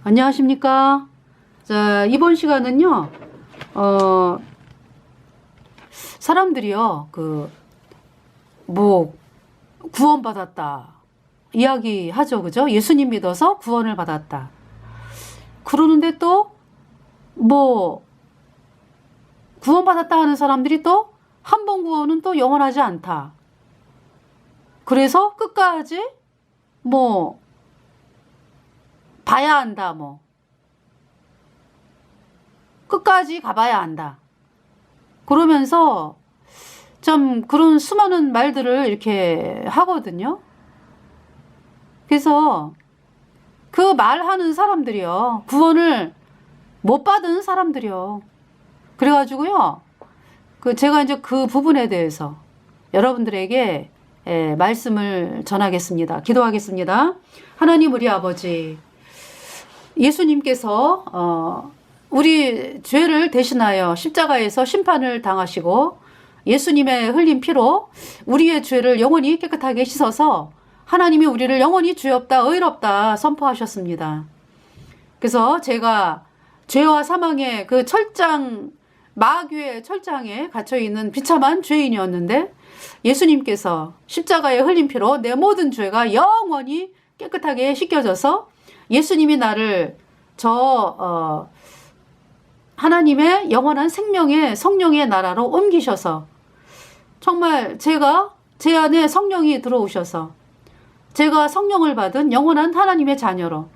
안녕하십니까? 자, 이번 시간은요, 사람들이요, 구원받았다. 이야기 하죠. 그죠? 예수님 믿어서 구원을 받았다. 그러는데 또, 구원받았다 하는 사람들이 또, 한 번 구원은 또 영원하지 않다. 그래서 끝까지, 봐야 한다, 끝까지 가봐야 한다. 그러면서 좀 그런 수많은 말들을 이렇게 하거든요. 그래서 그 말하는 사람들이요. 구원을 못 받은 사람들이요. 그래가지고요. 제가 이제 그 부분에 대해서 여러분들에게 말씀을 전하겠습니다. 기도하겠습니다. 하나님 우리 아버지, 예수님께서 우리 죄를 대신하여 십자가에서 심판을 당하시고 예수님의 흘린 피로 우리의 죄를 영원히 깨끗하게 씻어서 하나님이 우리를 영원히 죄 없다 의롭다 선포하셨습니다. 그래서 제가 죄와 사망의 그 마귀의 철장에 갇혀있는 비참한 죄인이었는데 예수님께서 십자가에 흘린 피로 내 모든 죄가 영원히 깨끗하게 씻겨져서 예수님이 나를 하나님의 영원한 생명의 성령의 나라로 옮기셔서 정말 제 안에 성령이 들어오셔서 제가 성령을 받은 영원한 하나님의 자녀로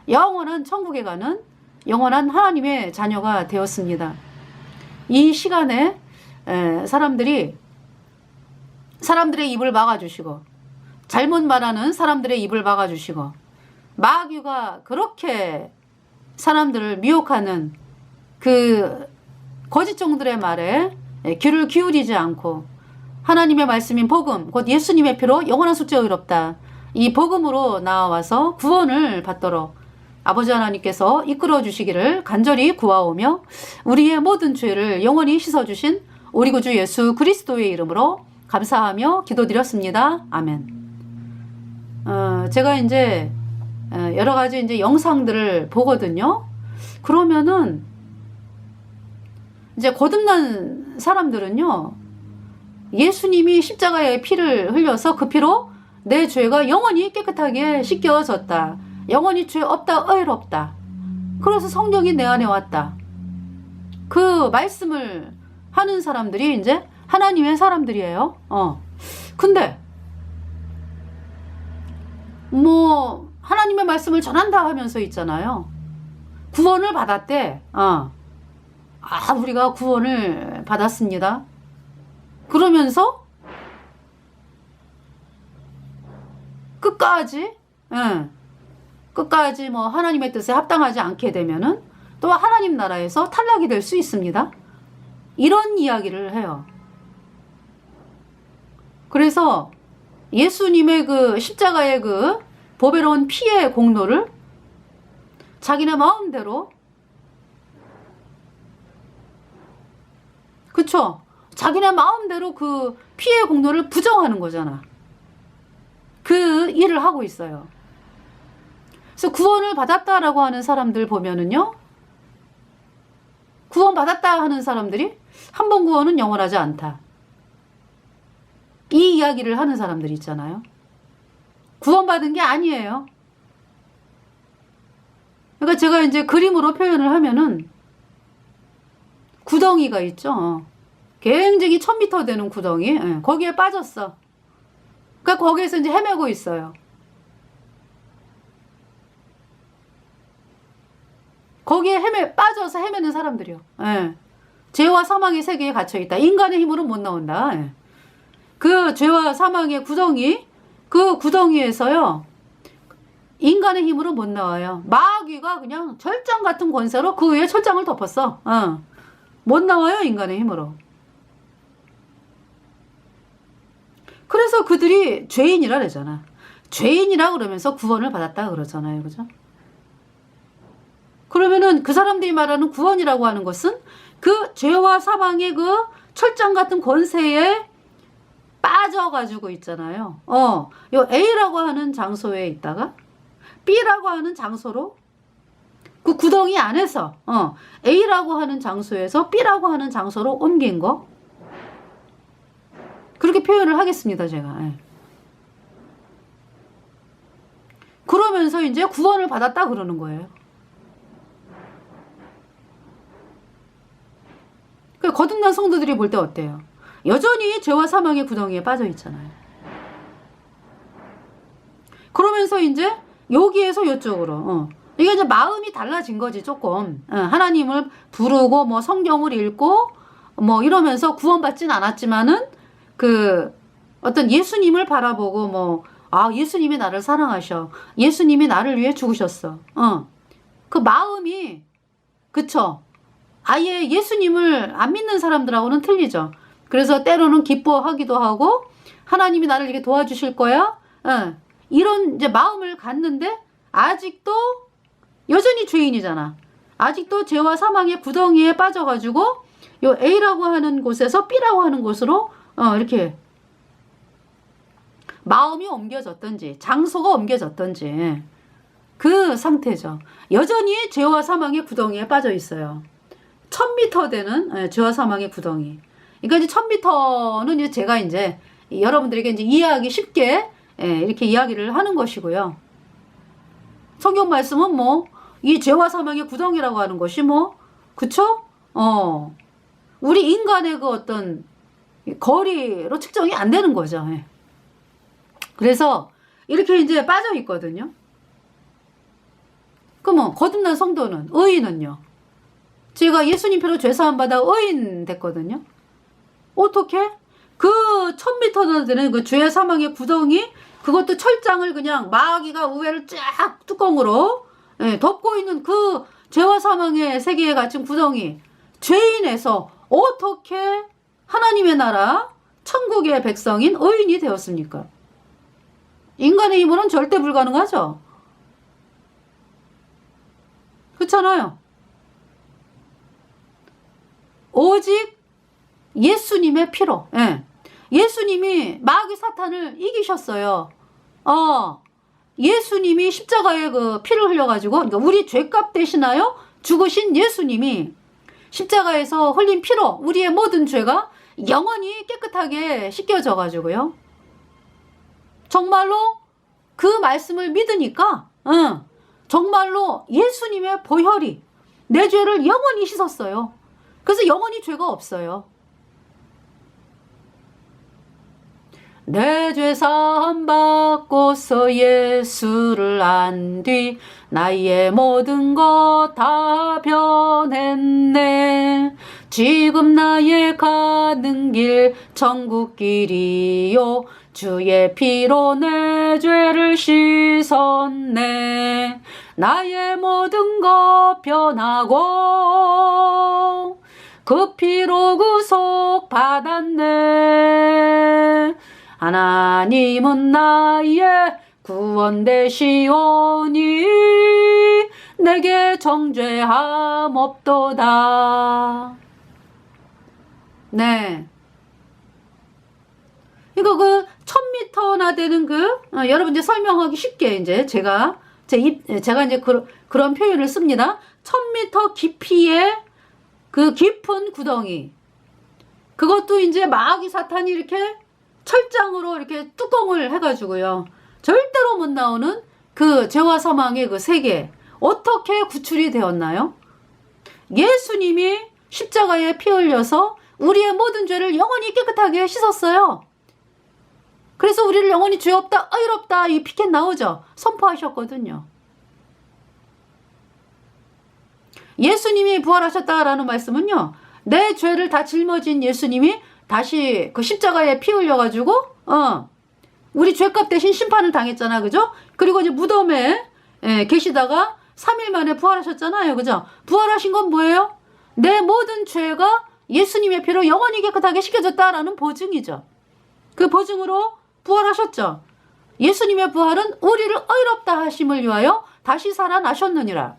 영원한 천국에 가는 영원한 하나님의 자녀가 되었습니다. 이 시간에 사람들의 입을 막아주시고 잘못 말하는 사람들의 입을 막아주시고 마귀가 그렇게 사람들을 미혹하는 그 거짓종들의 말에 귀를 기울이지 않고 하나님의 말씀인 복음, 곧 예수님의 피로 영원한 속죄 의롭다. 이 복음으로 나와서 구원을 받도록 아버지 하나님께서 이끌어 주시기를 간절히 구하오며 우리의 모든 죄를 영원히 씻어주신 우리 구주 예수 그리스도의 이름으로 감사하며 기도드렸습니다. 아멘. 제가 이제 여러 가지 이제 영상들을 보거든요. 그러면은 이제 거듭난 사람들은요, 예수님이 십자가에 피를 흘려서 그 피로 내 죄가 영원히 깨끗하게 씻겨졌다. 영원히 죄 없다, 의롭다. 그래서 성령이 내 안에 왔다. 그 말씀을 하는 사람들이 이제 하나님의 사람들이에요. 근데, 하나님의 말씀을 전한다 하면서 있잖아요. 구원을 받았대. 우리가 구원을 받았습니다. 그러면서 끝까지 하나님의 뜻에 합당하지 않게 되면은 또 하나님 나라에서 탈락이 될 수 있습니다. 이런 이야기를 해요. 그래서 예수님의 그 십자가의 그 보배로운 피의 공로를 자기네 마음대로, 그쵸? 자기네 마음대로 그 피의 공로를 부정하는 거잖아. 그 일을 하고 있어요. 그래서 구원을 받았다라고 하는 사람들 보면은요, 구원받았다 하는 사람들이 한 번 구원은 영원하지 않다. 이 이야기를 하는 사람들이 있잖아요. 구원받은 게 아니에요. 그러니까 제가 이제 그림으로 표현을 하면은 구덩이가 있죠. 굉장히 1000m 되는 구덩이. 거기에 빠졌어. 그러니까 거기에서 이제 헤매고 있어요. 거기에 빠져서 헤매는 사람들이요. 죄와 사망의 세계에 갇혀있다. 인간의 힘으로 못 나온다. 그 죄와 사망의 구덩이, 그 구덩이에서요, 인간의 힘으로 못 나와요. 마귀가 그냥 철장 같은 권세로 그 위에 철장을 덮었어. 못 나와요, 인간의 힘으로. 그래서 그들이 죄인이라 그러잖아. 죄인이라 그러면서 구원을 받았다 그러잖아요. 그죠? 그러면은 그 사람들이 말하는 구원이라고 하는 것은 그 죄와 사망의 그 철장 같은 권세에 빠져가지고 있잖아요. 요 A라고 하는 장소에 있다가 B라고 하는 장소로 그 구덩이 안에서 A라고 하는 장소에서 B라고 하는 장소로 옮긴 거. 그렇게 표현을 하겠습니다, 제가. 예. 그러면서 이제 구원을 받았다 그러는 거예요. 그 거듭난 성도들이 볼 때 어때요? 여전히 죄와 사망의 구덩이에 빠져 있잖아요. 그러면서 이제 여기에서 이쪽으로 이게 이제 마음이 달라진 거지 조금. 하나님을 부르고 뭐 성경을 읽고 뭐 이러면서 구원받진 않았지만은 그 어떤 예수님을 바라보고 뭐 예수님이 나를 사랑하셔. 예수님이 나를 위해 죽으셨어. 그 마음이 그쵸? 아예 예수님을 안 믿는 사람들하고는 틀리죠. 그래서 때로는 기뻐하기도 하고 하나님이 나를 이렇게 도와주실 거야. 이런 이제 마음을 갖는데 아직도 여전히 죄인이잖아. 아직도 죄와 사망의 구덩이에 빠져가지고 요 A라고 하는 곳에서 B라고 하는 곳으로 이렇게 마음이 옮겨졌던지 장소가 옮겨졌던지 그 상태죠. 여전히 죄와 사망의 구덩이에 빠져 있어요. 1000m 되는 죄와 사망의 구덩이. 그러니까 이제 1000m는 이제 제가 이제 여러분들에게 이제 이해하기 쉽게 이렇게 이야기를 하는 것이고요. 성경 말씀은 뭐 이 죄와 사망의 구덩이라고 하는 것이 뭐 그쵸? 우리 인간의 그 어떤 거리로 측정이 안 되는 거죠. 그래서 이렇게 이제 빠져 있거든요. 그러면 거듭난 성도는 의인은요. 제가 예수님 피로 죄사함 받아 의인 됐거든요. 어떻게? 그 1000m나 되는 그 죄 사망의 구덩이 그것도 철장을 그냥 마귀가 우회를 쫙 뚜껑으로 덮고 있는 그 죄와 사망의 세계에 갇힌 구덩이 죄인에서 어떻게 하나님의 나라 천국의 백성인 의인이 되었습니까? 인간의 힘으로는 절대 불가능하죠. 그렇잖아요. 오직 예수님의 피로. 예수님이 마귀 사탄을 이기셨어요. 예수님이 십자가에 그 피를 흘려가지고, 그러니까 우리 죄값 대신하여 죽으신 예수님이 십자가에서 흘린 피로 우리의 모든 죄가 영원히 깨끗하게 씻겨져가지고요. 정말로 그 말씀을 믿으니까, 정말로 예수님의 보혈이 내 죄를 영원히 씻었어요. 그래서 영원히 죄가 없어요. 내 죄 사함 받고서 예수를 안 뒤 나의 모든 것 다 변했네. 지금 나의 가는 길 천국 길이요 주의 피로 내 죄를 씻었네. 나의 모든 것 변하고 그 피로 구속 받았네. 하나님은 나의 구원 되시오니 내게 정죄함 없도다. 네. 이거 그 1000m나 되는 여러분 이제 설명하기 쉽게 이제 제가 이제 그런 표현을 씁니다. 1000m 깊이의 그 깊은 구덩이. 그것도 이제 마귀 사탄이 이렇게 철장으로 이렇게 뚜껑을 해가지고요. 절대로 못 나오는 그 죄와 사망의 그 세계. 어떻게 구출이 되었나요? 예수님이 십자가에 피 흘려서 우리의 모든 죄를 영원히 깨끗하게 씻었어요. 그래서 우리를 영원히 죄 없다, 의롭다 이 피켓 나오죠. 선포하셨거든요. 예수님이 부활하셨다라는 말씀은요. 내 죄를 다 짊어진 예수님이 다시 그 십자가에 피 흘려가지고 우리 죄값 대신 심판을 당했잖아. 그죠? 그리고 이제 무덤에 계시다가 3일 만에 부활하셨잖아요. 그죠? 부활하신 건 뭐예요? 내 모든 죄가 예수님의 피로 영원히 깨끗하게 씻겨졌다라는 보증이죠. 그 보증으로 부활하셨죠. 예수님의 부활은 우리를 의롭다 하심을 위하여 다시 살아나셨느니라.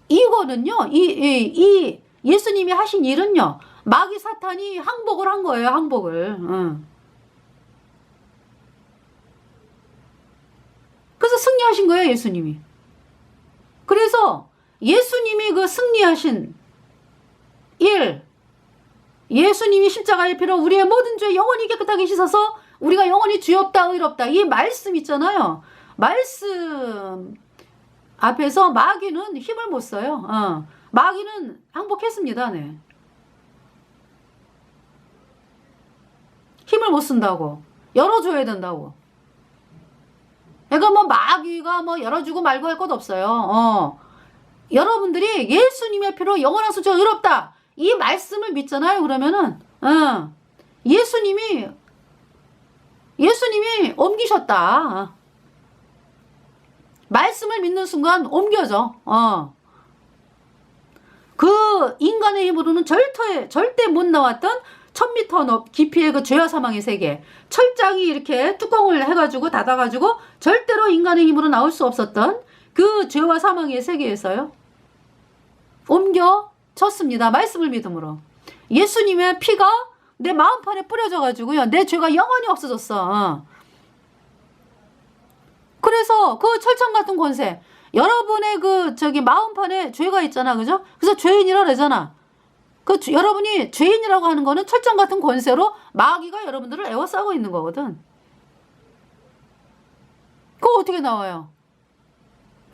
이거는요. 이 예수님이 하신 일은요. 마귀 사탄이 항복을 한 거예요. 항복을. 그래서 승리하신 거예요. 예수님이. 그래서 예수님이 그 승리하신 일, 예수님이 십자가의 피로 우리의 모든 죄 영원히 깨끗하게 씻어서 우리가 영원히 죄 없다 의롭다, 이 말씀 있잖아요. 말씀 앞에서 마귀는 힘을 못 써요. 마귀는 항복했습니다. 네. 힘을 못 쓴다고. 열어줘야 된다고. 그러니까 뭐 마귀가 뭐 열어주고 말고 할 것 없어요. 여러분들이 예수님의 피로 영원한 수저 의롭다, 이 말씀을 믿잖아요. 그러면은 예수님이 옮기셨다. 말씀을 믿는 순간 옮겨져. 그 인간의 힘으로는 절대 못 나왔던 1000m 깊이의 그 죄와 사망의 세계, 철장이 이렇게 뚜껑을 해가지고 닫아가지고 절대로 인간의 힘으로 나올 수 없었던 그 죄와 사망의 세계에서요, 옮겨졌습니다. 말씀을 믿음으로. 예수님의 피가 내 마음판에 뿌려져가지고요, 내 죄가 영원히 없어졌어. 그래서 그 철창 같은 권세, 여러분의 그 마음판에 죄가 있잖아, 그죠? 그래서 죄인이라 그러잖아. 여러분이 죄인이라고 하는 거는 철장 같은 권세로 마귀가 여러분들을 에워싸고 있는 거거든. 그거 어떻게 나와요?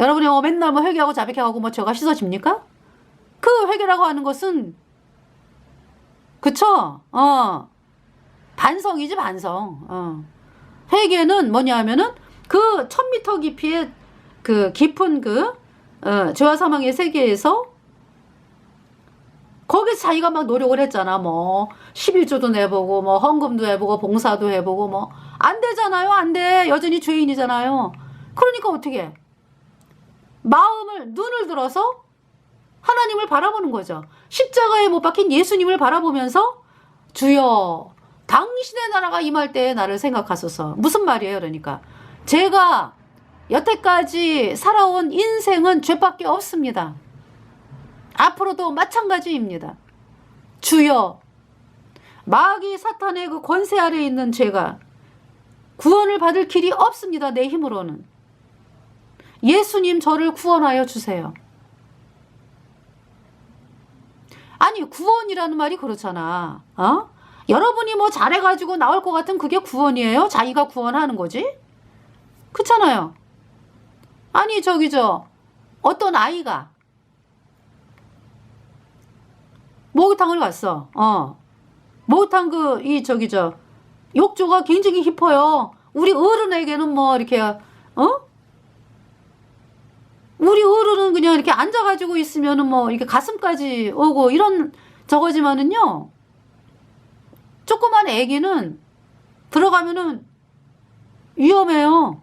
여러분이 맨날 회개하고 자백해가고 죄가 씻어집니까? 그 회개라고 하는 것은, 그쵸? 반성이지, 반성. 회개는 뭐냐 하면은 그 1000m 깊이의 그 깊은 죄와 사망의 세계에서 거기서 자기가 막 노력을 했잖아. 11조도 내보고, 헌금도 해보고, 봉사도 해보고, 안 되잖아요. 안 돼. 여전히 죄인이잖아요. 그러니까 어떻게? 눈을 들어서 하나님을 바라보는 거죠. 십자가에 못 박힌 예수님을 바라보면서, 주여, 당신의 나라가 임할 때에 나를 생각하소서. 무슨 말이에요, 그러니까? 제가 여태까지 살아온 인생은 죄밖에 없습니다. 앞으로도 마찬가지입니다. 주여, 마귀 사탄의 그 권세 아래에 있는 제가 구원을 받을 길이 없습니다. 내 힘으로는. 예수님, 저를 구원하여 주세요. 아니, 구원이라는 말이 그렇잖아. 여러분이 잘해가지고 나올 것 같은 그게 구원이에요? 자기가 구원하는 거지? 그렇잖아요. 아니, 어떤 아이가 목욕탕을 갔어. 목욕탕 욕조가 굉장히 깊어요. 우리 어른에게는 이렇게, 우리 어른은 그냥 이렇게 앉아가지고 있으면은 이렇게 가슴까지 오고 이런 저거지만은요, 조그만 애기는 들어가면은 위험해요.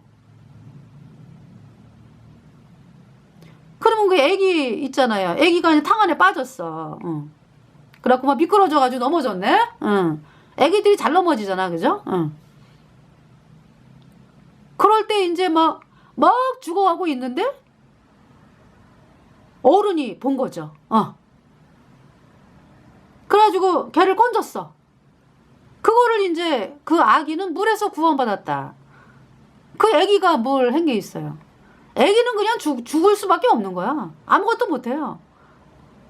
그러면 그 애기 있잖아요. 애기가 그냥 탕 안에 빠졌어. 그래갖고 미끄러져가지고 넘어졌네? 애기들이 잘 넘어지잖아. 그죠? 그럴 때 이제 막 죽어가고 있는데 어른이 본 거죠. 그래가지고 걔를 건졌어. 그거를 이제 그 아기는 물에서 구원받았다. 그 애기가 뭘 한 게 있어요? 애기는 그냥 죽을 수밖에 없는 거야. 아무것도 못해요.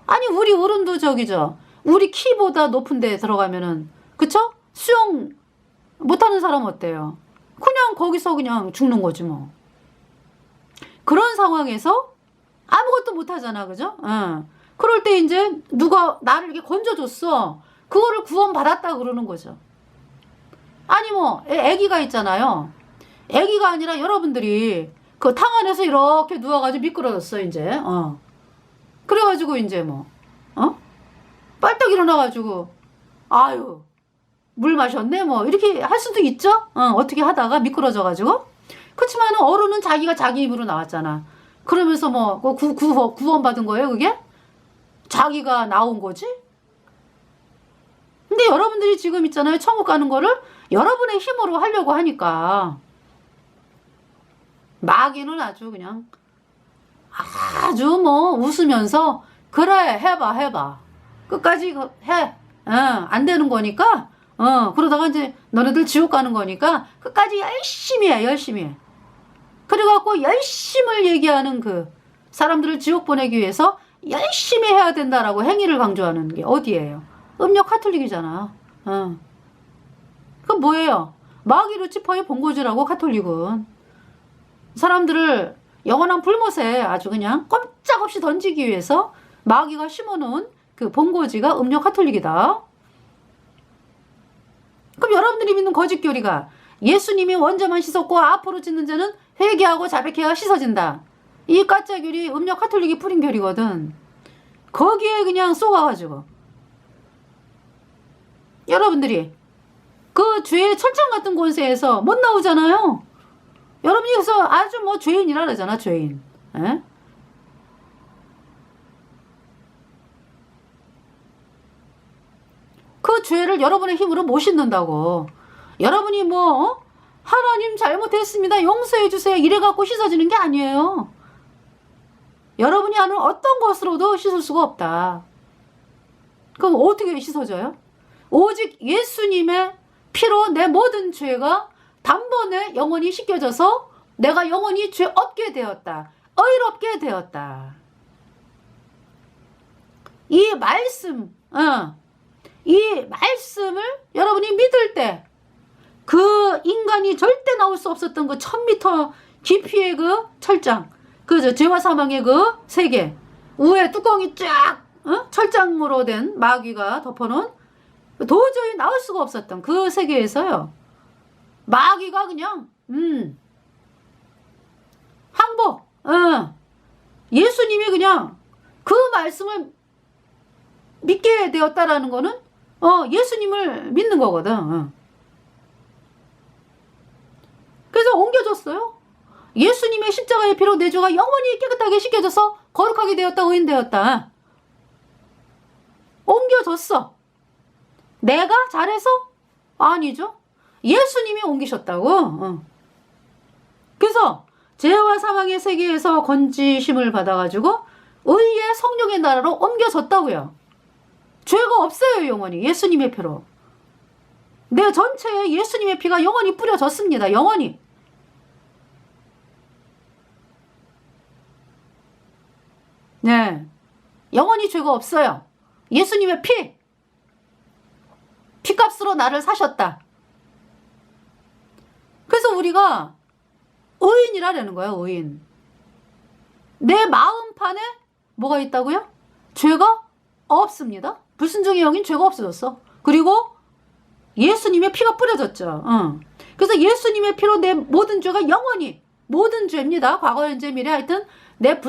아니, 우리 어른도 우리 키보다 높은 데 들어가면은, 그쵸? 수영 못하는 사람 어때요? 그냥 거기서 그냥 죽는 거지 뭐. 그런 상황에서 아무것도 못하잖아, 그죠? 그럴 때 이제 누가 나를 이렇게 건져줬어. 그거를 구원받았다 그러는 거죠. 아니 애기가 있잖아요. 애기가 아니라 여러분들이 그 탕 안에서 이렇게 누워가지고 미끄러졌어, 이제. 그래가지고 이제 빨딱 일어나가지고, 아유, 물 마셨네? 이렇게 할 수도 있죠? 어떻게 하다가 미끄러져가지고. 그치만 어른은 자기가 자기 입으로 나왔잖아. 그러면서 구원받은 거예요, 그게? 자기가 나온 거지? 근데 여러분들이 지금 있잖아요. 천국 가는 거를 여러분의 힘으로 하려고 하니까. 마귀는 아주 그냥 아주 웃으면서 그래 해봐 끝까지 해. 안 되는 거니까 그러다가 이제 너네들 지옥 가는 거니까 끝까지 열심히 해. 그래갖고 열심을 얘기하는 그 사람들을 지옥 보내기 위해서 열심히 해야 된다라고 행위를 강조하는 게 어디예요? 음력 카톨릭이잖아. 그건 뭐예요? 마귀 루치퍼의 본고지라고, 카톨릭은. 사람들을 영원한 불못에 아주 그냥 꼼짝없이 던지기 위해서 마귀가 심어놓은 그 본고지가 음력 카톨릭이다. 그럼 여러분들이 믿는 거짓교리가 예수님이 원죄만 씻었고 앞으로 짓는 죄는 회개하고 자백해야 씻어진다. 이 가짜교리 음력 카톨릭이 뿌린 교리거든. 거기에 그냥 쏘가가지고 여러분들이 그 죄의 철장 같은 권세에서 못 나오잖아요. 여러분이 그래서 아주 뭐 죄인이라 그러잖아, 죄인. 에? 그 죄를 여러분의 힘으로 못 씻는다고. 여러분이 뭐 하나님 잘못했습니다, 용서해 주세요 이래갖고 씻어지는 게 아니에요. 여러분이 하는 어떤 것으로도 씻을 수가 없다. 그럼 어떻게 씻어져요? 오직 예수님의 피로 내 모든 죄가 단번에 영원히 씻겨져서 내가 영원히 죄 없게 되었다. 의롭게 되었다. 이 말씀, 이 말씀을 여러분이 믿을 때 그 인간이 절대 나올 수 없었던 그 1000m 깊이의 그 철장, 그 죄와 사망의 그 세계, 위에 뚜껑이 쫙 철장으로 된 마귀가 덮어놓은 도저히 나올 수가 없었던 그 세계에서요. 마귀가 그냥 항복, 예수님이 그냥 그 말씀을 믿게 되었다라는 거는 예수님을 믿는 거거든. 그래서 옮겨졌어요. 예수님의 십자가의 피로 내 죄가 영원히 깨끗하게 씻겨져서 거룩하게 되었다, 의인되었다. 옮겨졌어. 내가 잘해서? 아니죠. 예수님이 옮기셨다고. 그래서 죄와 사망의 세계에서 건지심을 받아가지고 의의 성령의 나라로 옮겨졌다고요. 죄가 없어요, 영원히. 예수님의 피로. 내 전체에 예수님의 피가 영원히 뿌려졌습니다. 영원히. 네. 영원히 죄가 없어요. 예수님의 피. 피값으로 나를 사셨다. 그래서 우리가 의인이라는 거예요, 의인. 내 마음판에 뭐가 있다고요? 죄가 없습니다. 불순종의 영인 죄가 없어졌어. 그리고 예수님의 피가 뿌려졌죠. 그래서 예수님의 피로 내 모든 죄가 영원히, 모든 죄입니다. 과거, 현재, 미래, 하여튼 내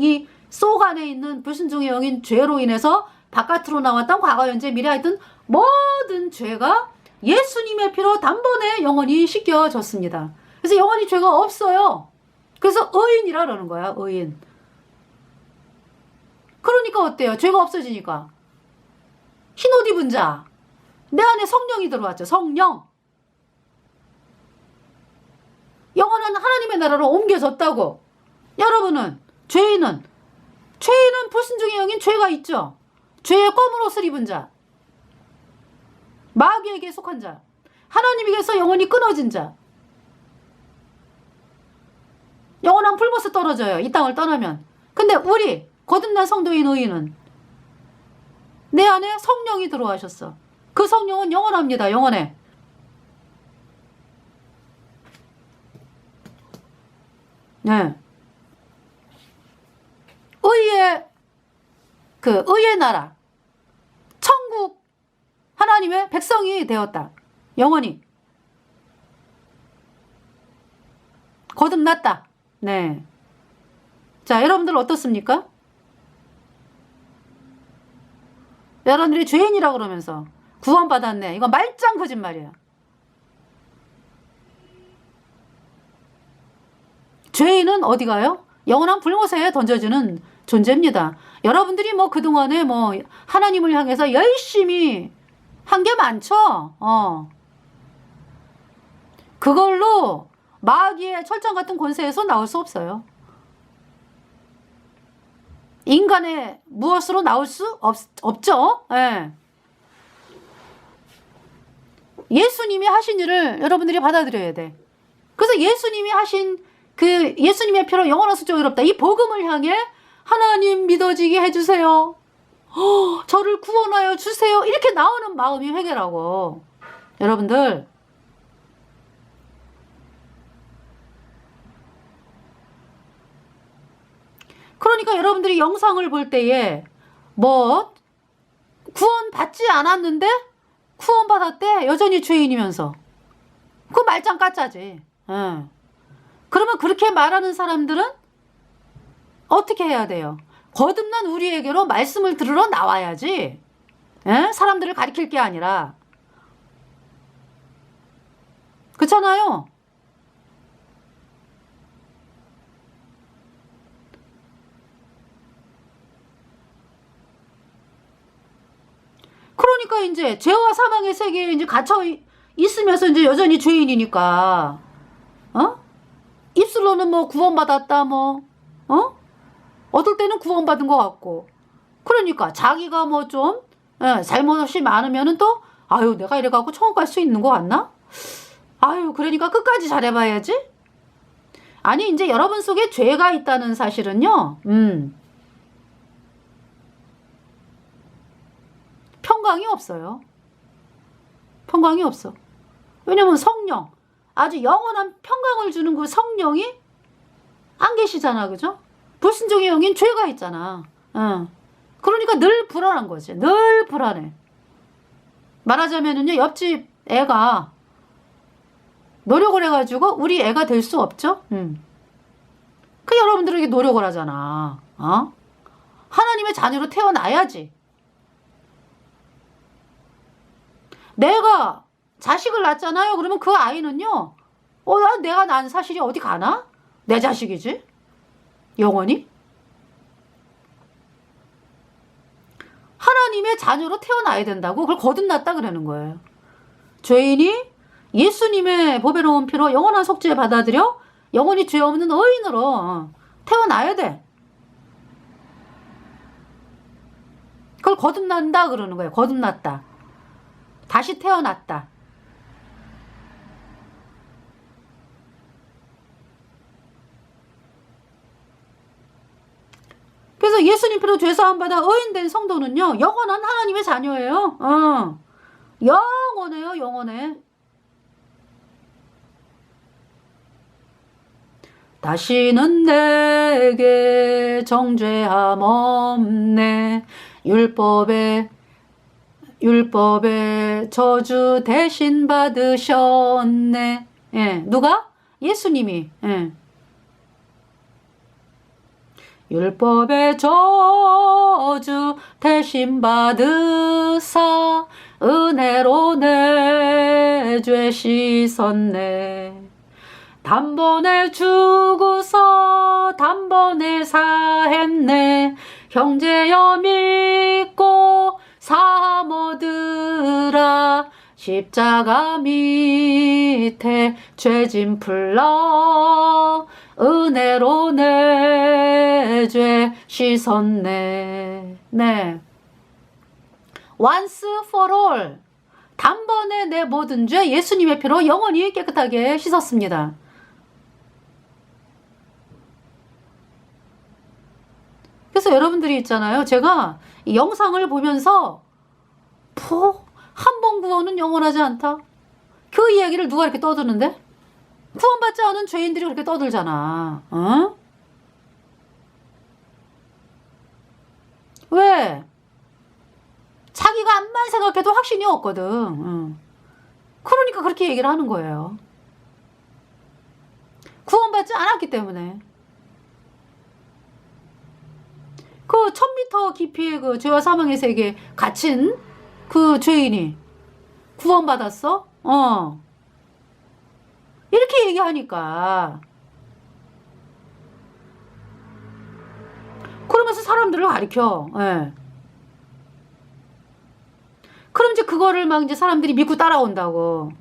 이 속 안에 있는 불순종의 영인 죄로 인해서 바깥으로 나왔던 과거, 현재, 미래, 하여튼 모든 죄가 예수님의 피로 단번에 영원히 씻겨졌습니다. 그래서 영원히 죄가 없어요. 그래서 의인이라 그러는 거야, 의인. 그러니까 어때요? 죄가 없어지니까. 흰옷 입은 자. 내 안에 성령이 들어왔죠. 성령. 영원한 하나님의 나라로 옮겨졌다고. 여러분은, 죄인은 불순종의 영인 죄가 있죠. 죄의 검은 옷을 입은 자. 마귀에게 속한 자. 하나님에게서 영원히 끊어진 자. 영원한 불못에 떨어져요. 이 땅을 떠나면. 근데 우리 거듭난 성도인 의인은 내 안에 성령이 들어와셨어. 그 성령은 영원합니다. 영원해. 네. 의의 나라. 천국 하나님의 백성이 되었다. 영원히. 거듭났다. 네. 자, 여러분들 어떻습니까? 여러분들이 죄인이라 그러면서 구원받았네. 이거 말짱 거짓말이야. 죄인은 어디 가요? 영원한 불못에 던져주는 존재입니다. 여러분들이 뭐 그동안에 뭐 하나님을 향해서 열심히 한 게 많죠? 그걸로 마귀의 철장 같은 권세에서 나올 수 없어요. 인간의 무엇으로 나올 수 없죠? 예. 예수님이 하신 일을 여러분들이 받아들여야 돼. 그래서 예수님이 하신 그 예수님의 피로 영원한 속죄가 의롭다. 이 복음을 향해 하나님 믿어지게 해주세요. 저를 구원하여 주세요. 이렇게 나오는 마음이 회개라고. 여러분들, 그러니까 여러분들이 영상을 볼 때에 뭐 구원 받지 않았는데 구원 받았대. 여전히 죄인이면서. 그 말짱 까짜지. 그러면 그렇게 말하는 사람들은 어떻게 해야 돼요? 거듭난 우리에게로 말씀을 들으러 나와야지. 사람들을 가리킬 게 아니라. 그렇잖아요. 그러니까 이제 죄와 사망의 세계에 이제 갇혀 있으면서 이제 여전히 죄인이니까, 입술로는 뭐 구원받았다, 어떨 때는 구원받은 것 같고. 그러니까 자기가 뭐 좀, 잘못이 많으면은 또, 아유, 내가 이래갖고 천국 갈 수 있는 거 같나? 아유, 그러니까 끝까지 잘해봐야지? 아니, 이제 여러분 속에 죄가 있다는 사실은요, 평강이 없어요. 평강이 없어. 왜냐면 성령, 아주 영원한 평강을 주는 그 성령이 안 계시잖아, 그죠? 불순종의 영인 죄가 있잖아. 그러니까 늘 불안한 거지. 늘 불안해. 말하자면은요, 옆집 애가 노력을 해가지고 우리 애가 될 수 없죠? 그 여러분들에게 노력을 하잖아. 하나님의 자녀로 태어나야지. 내가 자식을 낳잖아요. 그러면 그 아이는요, 내가 낳은 사실이 어디 가나? 내 자식이지. 영원히. 하나님의 자녀로 태어나야 된다고. 그걸 거듭났다 그러는 거예요. 죄인이 예수님의 보배로운 피로 영원한 속죄 받아들여 영원히 죄 없는 의인으로 태어나야 돼. 그걸 거듭난다 그러는 거예요. 거듭났다. 다시 태어났다. 그래서 예수님 피로 죄사함 받아 의인된 성도는요, 영원한 하나님의 자녀예요. 영원해요. 영원해. 다시는 내게 정죄함 없네. 율법의 저주 대신 받으셨네. 누가? 예수님이. 율법의 저주 대신 받으사 은혜로 내 죄 씻었네. 단번에 죽으서 단번에 사했네. 형제여 믿고 사모들아 십자가 밑에 죄짐 풀러 은혜로 내 죄 씻었네. 네. once for all. 단번에 내 모든 죄 예수님의 피로 영원히 깨끗하게 씻었습니다. 그래서 여러분들이 있잖아요. 제가 이 영상을 보면서 한 번 구원은 영원하지 않다. 그 이야기를 누가 이렇게 떠드는데? 구원받지 않은 죄인들이 그렇게 떠들잖아. 왜? 자기가 암만 생각해도 확신이 없거든. 그러니까 그렇게 얘기를 하는 거예요. 구원받지 않았기 때문에. 그 1000m 깊이의 그 죄와 사망의 세계에 갇힌 그 죄인이 구원받았어? 이렇게 얘기하니까. 그러면서 사람들을 가리켜. 그럼 이제 그거를 막 이제 사람들이 믿고 따라온다고.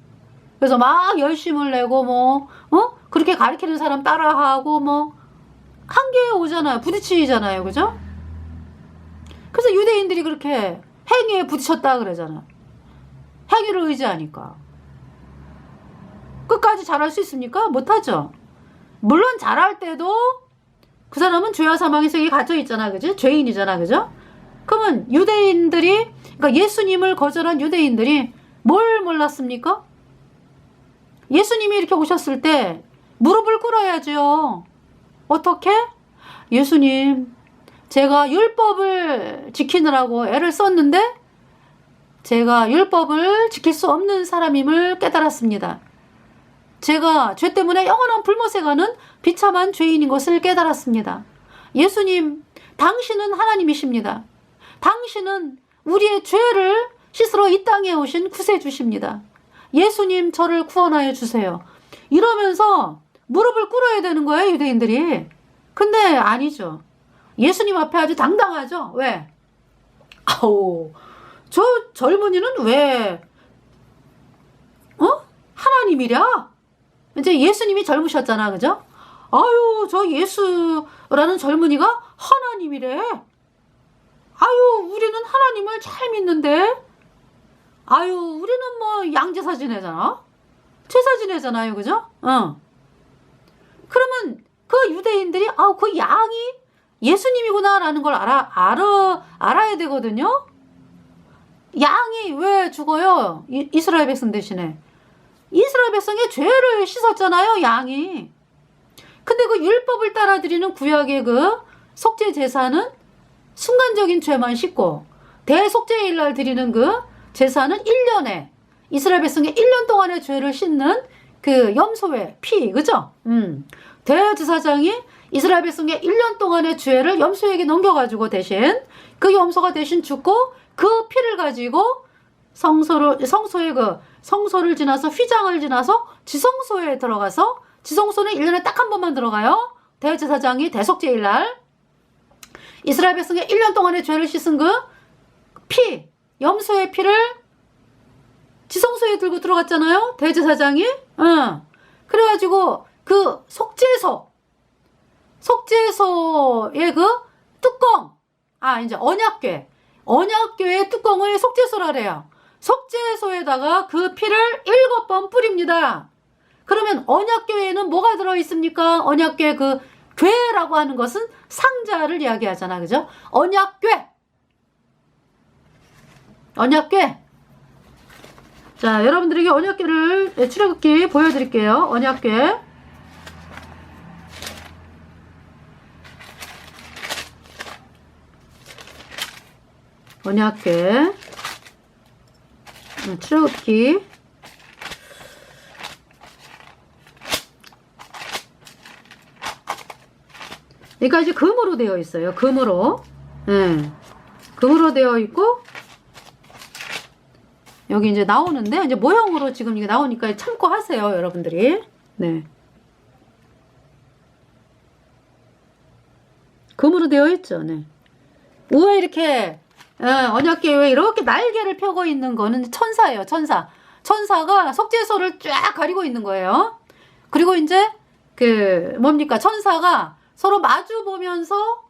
그래서 막 열심을 내고 그렇게 가리키는 사람 따라하고 한계에 오잖아요. 부딪히잖아요. 그죠? 그래서 유대인들이 그렇게 행위에 부딪혔다 그러잖아. 행위를 의지하니까. 끝까지 잘할 수 있습니까? 못하죠. 물론 잘할 때도 그 사람은 죄와 사망의 세계에 갇혀 있잖아, 그지? 죄인이잖아, 그죠? 그러면 유대인들이, 그러니까 예수님을 거절한 유대인들이 뭘 몰랐습니까? 예수님이 이렇게 오셨을 때 무릎을 꿇어야죠. 어떻게? 예수님, 제가 율법을 지키느라고 애를 썼는데 제가 율법을 지킬 수 없는 사람임을 깨달았습니다. 제가 죄 때문에 영원한 불못에 가는 비참한 죄인인 것을 깨달았습니다. 예수님, 당신은 하나님이십니다. 당신은 우리의 죄를 씻으러 이 땅에 오신 구세주십니다. 예수님, 저를 구원하여 주세요. 이러면서 무릎을 꿇어야 되는 거예요, 유대인들이. 근데 아니죠. 예수님 앞에 아주 당당하죠. 왜? 아우, 저 젊은이는 왜 하나님이랴? 이제 예수님이 젊으셨잖아, 그죠? 아유, 저 예수라는 젊은이가 하나님이래. 아유, 우리는 하나님을 잘 믿는데. 아유, 우리는 뭐 양제사 지내잖아. 제사 지내잖아요, 그죠? 그러면 그 유대인들이 그 양이 예수님이구나라는 걸 알아야 되거든요. 양이 왜 죽어요? 이스라엘 백성 대신에. 이스라엘 백성의 죄를 씻었잖아요, 양이. 근데 그 율법을 따라 드리는 구약의 그 속죄 제사는 순간적인 죄만 씻고, 대속죄일 날 드리는 그 제사는 1년에, 이스라엘 백성의 1년 동안의 죄를 씻는 그 염소의 피, 그죠? 대제사장이 이스라엘 백성의 1년 동안의 죄를 염소에게 넘겨가지고 대신 그 염소가 대신 죽고 그 피를 가지고 성소를 지나서 휘장을 지나서 지성소에 들어가서, 지성소는 1년에 딱 한 번만 들어가요. 대제사장이 대속죄일 날 이스라엘 백성의 1년 동안의 죄를 씻은 그 피, 염소의 피를 지성소에 들고 들어갔잖아요, 대제사장이. 그래가지고 그 속죄소의 그 뚜껑, 이제 언약궤의 뚜껑을 속죄소라 그래요. 속죄소에다가 그 피를 7번 뿌립니다. 그러면 언약궤에는 뭐가 들어있습니까? 언약궤 그 궤라고 하는 것은 상자를 이야기하잖아, 그죠? 언약궤. 자, 여러분들에게 언약궤를 출애굽기 보여드릴게요. 언약궤. 언약궤. 출애굽기. 여기까지 금으로 되어 있어요. 금으로. 금으로 되어 있고, 여기 이제 나오는데, 이제 모형으로 지금 이게 나오니까 참고하세요, 여러분들이. 네. 금으로 되어 있죠, 네. 우에 이렇게, 언약궤에 이렇게 날개를 펴고 있는 거는 천사예요, 천사. 천사가 속죄소를 쫙 가리고 있는 거예요. 그리고 이제, 천사가 서로 마주 보면서,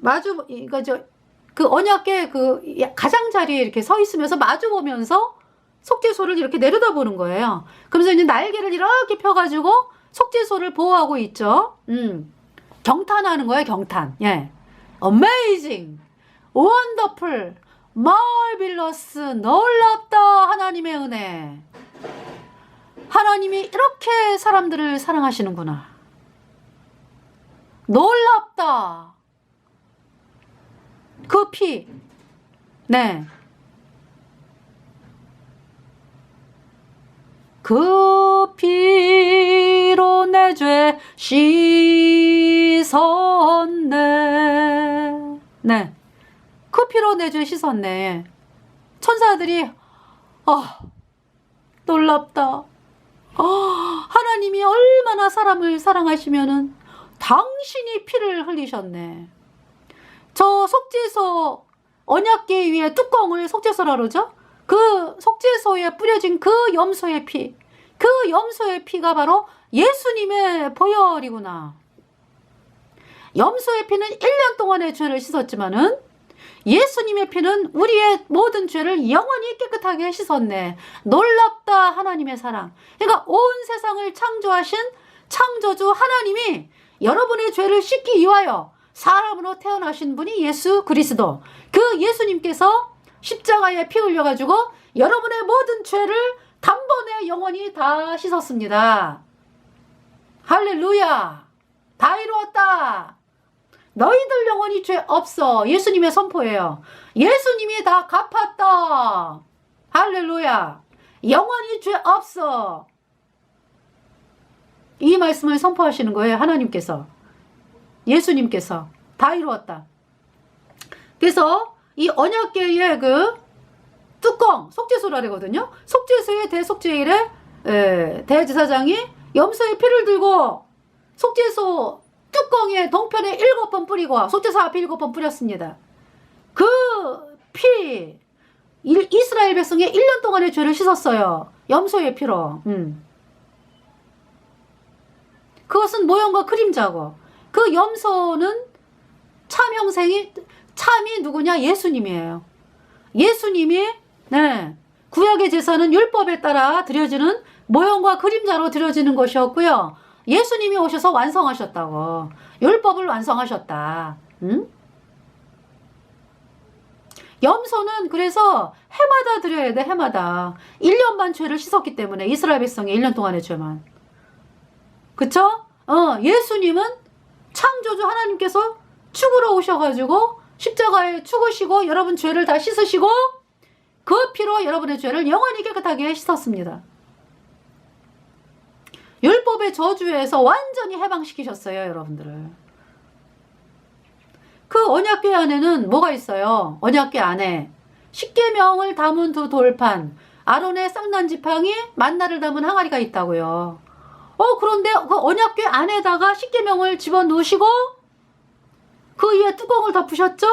그러니까 그 언약궤 그 가장자리에 이렇게 서 있으면서 마주 보면서 속죄소를 이렇게 내려다보는 거예요. 그러면서 이제 날개를 이렇게 펴가지고 속죄소를 보호하고 있죠. 경탄하는 거예요, 경탄. 예. Amazing, wonderful, marvelous, 놀랍다, 하나님의 은혜. 하나님이 이렇게 사람들을 사랑하시는구나. 놀랍다. 그 피. 네. 그 피로 내 죄 씻었네. 네. 그 피로 내 죄 씻었네. 천사들이, 놀랍다. 하나님이 얼마나 사람을 사랑하시면은 당신이 피를 흘리셨네. 저 속죄소 언약궤 위에 뚜껑을 속죄소라 그러죠? 그 속죄소에 뿌려진 그 염소의 피, 그 염소의 피가 바로 예수님의 보혈이구나. 염소의 피는 1년 동안의 죄를 씻었지만은 예수님의 피는 우리의 모든 죄를 영원히 깨끗하게 씻었네. 놀랍다, 하나님의 사랑. 그러니까 온 세상을 창조하신 창조주 하나님이 여러분의 죄를 씻기 위하여 사람으로 태어나신 분이 예수 그리스도, 그 예수님께서 십자가에 피 흘려가지고 여러분의 모든 죄를 단번에 영원히 다 씻었습니다. 할렐루야. 다 이루었다. 너희들 영원히 죄 없어. 예수님의 선포예요. 예수님이 다 갚았다. 할렐루야. 영원히 죄 없어. 이 말씀을 선포하시는 거예요. 하나님께서, 예수님께서 다 이루었다. 그래서 이 언약궤의 그 뚜껑, 속죄소라 그러거든요. 속죄소의 대속죄일에 대제사장이 염소의 피를 들고 속죄소 뚜껑에 동편에 7번 뿌리고 속죄소 앞에 7번 뿌렸습니다. 그 피, 이스라엘 백성의 1년 동안의 죄를 씻었어요. 염소의 피로. 그것은 모형과 그림자고, 그 염소는 참이 누구냐? 예수님이에요. 예수님이, 네, 구약의 제사는 율법에 따라 드려지는 모형과 그림자로 드려지는 것이었고요. 예수님이 오셔서 완성하셨다고. 율법을 완성하셨다. 염소는 그래서 해마다 드려야 돼. 해마다 1년만 죄를 씻었기 때문에, 이스라엘 백성의 1년 동안의 죄만. 그쵸? 예수님은 창조주 하나님께서 죽으러 오셔가지고 십자가에 죽으시고 여러분 죄를 다 씻으시고 그 피로 여러분의 죄를 영원히 깨끗하게 씻었습니다. 율법의 저주에서 완전히 해방시키셨어요, 여러분들을. 그 언약궤 안에는 뭐가 있어요? 언약궤 안에 십계명을 담은 2 돌판, 아론의 쌍난 지팡이, 만나를 담은 항아리가 있다고요. 그런데 그 언약궤 안에다가 십계명을 집어넣으시고 그 위에 뚜껑을 덮으셨죠?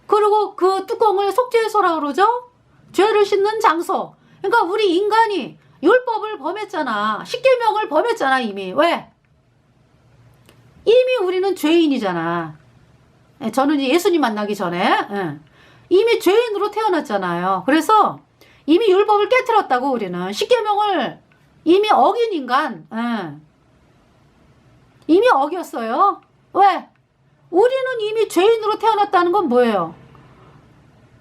그리고 그 뚜껑을 속죄소라고 그러죠? 죄를 씻는 장소. 그러니까 우리 인간이 율법을 범했잖아. 십계명을 범했잖아, 이미. 왜? 이미 우리는 죄인이잖아. 저는 예수님 만나기 전에 이미 죄인으로 태어났잖아요. 그래서 이미 율법을 깨트렸다고. 우리는 십계명을 이미 어긴 인간. 이미 어겼어요. 왜? 우리는 이미 죄인으로 태어났다는 건 뭐예요?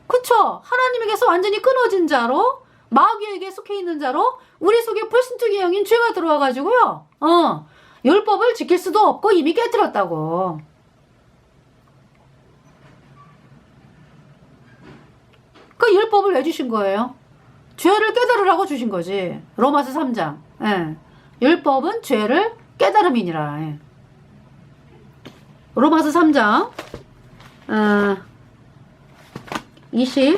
그쵸? 하나님에게서 완전히 끊어진 자로, 마귀에게 속해 있는 자로 우리 속에 불순종의 영인 죄가 들어와가지고요. 율법을 지킬 수도 없고 이미 깨트렸다고. 그 율법을 왜 주신 거예요? 죄를 깨달으라고 주신 거지. 로마서 3장. 율법은 죄를 깨달음이니라. 로마서 3장 20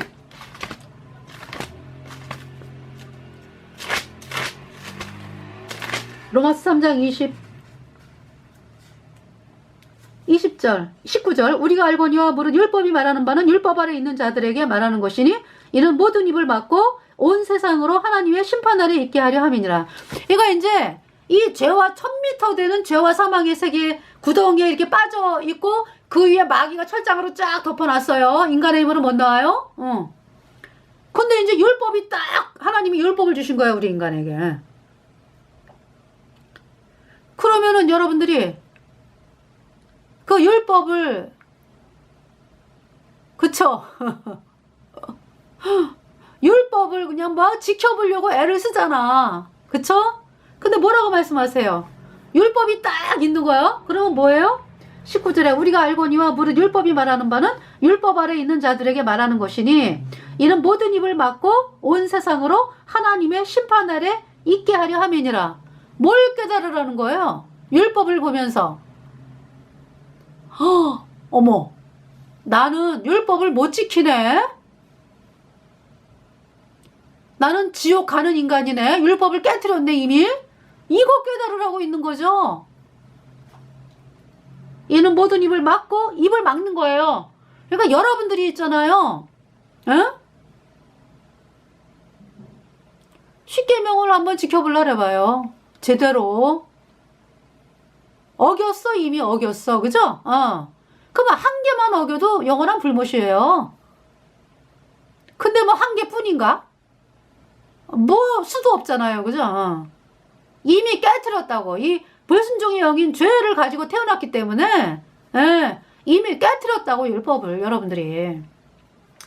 로마서 3장 20절 19절 우리가 알거니와 무릇 율법이 말하는 바는 율법 아래 있는 자들에게 말하는 것이니 이는 모든 입을 막고 온 세상으로 하나님의 심판날에 있게 하려 함이니라. 그러니까 이제 이 죄와 1000m 되는 죄와 사망의 세계 구덩이에 이렇게 빠져 있고 그 위에 마귀가 철장으로 쫙 덮어놨어요. 인간의 힘으로 못 나와요. 근데 이제 율법이 딱 하나님이 율법을 주신 거예요, 우리 인간에게. 그러면은 여러분들이 그 율법을, 그쵸? 율법을 그냥 막 지켜보려고 애를 쓰잖아. 그쵸? 근데 뭐라고 말씀하세요? 율법이 딱 있는 거예요? 그러면 뭐예요? 19절에 우리가 알거니와 무릇 율법이 말하는 바는 율법 아래 있는 자들에게 말하는 것이니 이는 모든 입을 막고 온 세상으로 하나님의 심판 아래 있게 하려 함이니라. 뭘 깨달으라는 거예요? 율법을 보면서. 어머, 나는 율법을 못 지키네? 나는 지옥 가는 인간이네? 율법을 깨트렸네 이미? 이거 깨달으라고 있는 거죠. 얘는 모든 입을 막고 입을 막는 거예요. 그러니까 여러분들이 있잖아요. 십계명을 한번 지켜보려고 해봐요. 제대로. 어겼어, 이미 어겼어. 그죠? 그러면 한 개만 어겨도 영원한 불못이에요. 근데 뭐 한 개뿐인가? 뭐 수도 없잖아요. 그죠? 이미 깨트렸다고. 이 불순종의 영인 죄를 가지고 태어났기 때문에 이미 깨트렸다고 율법을 여러분들이.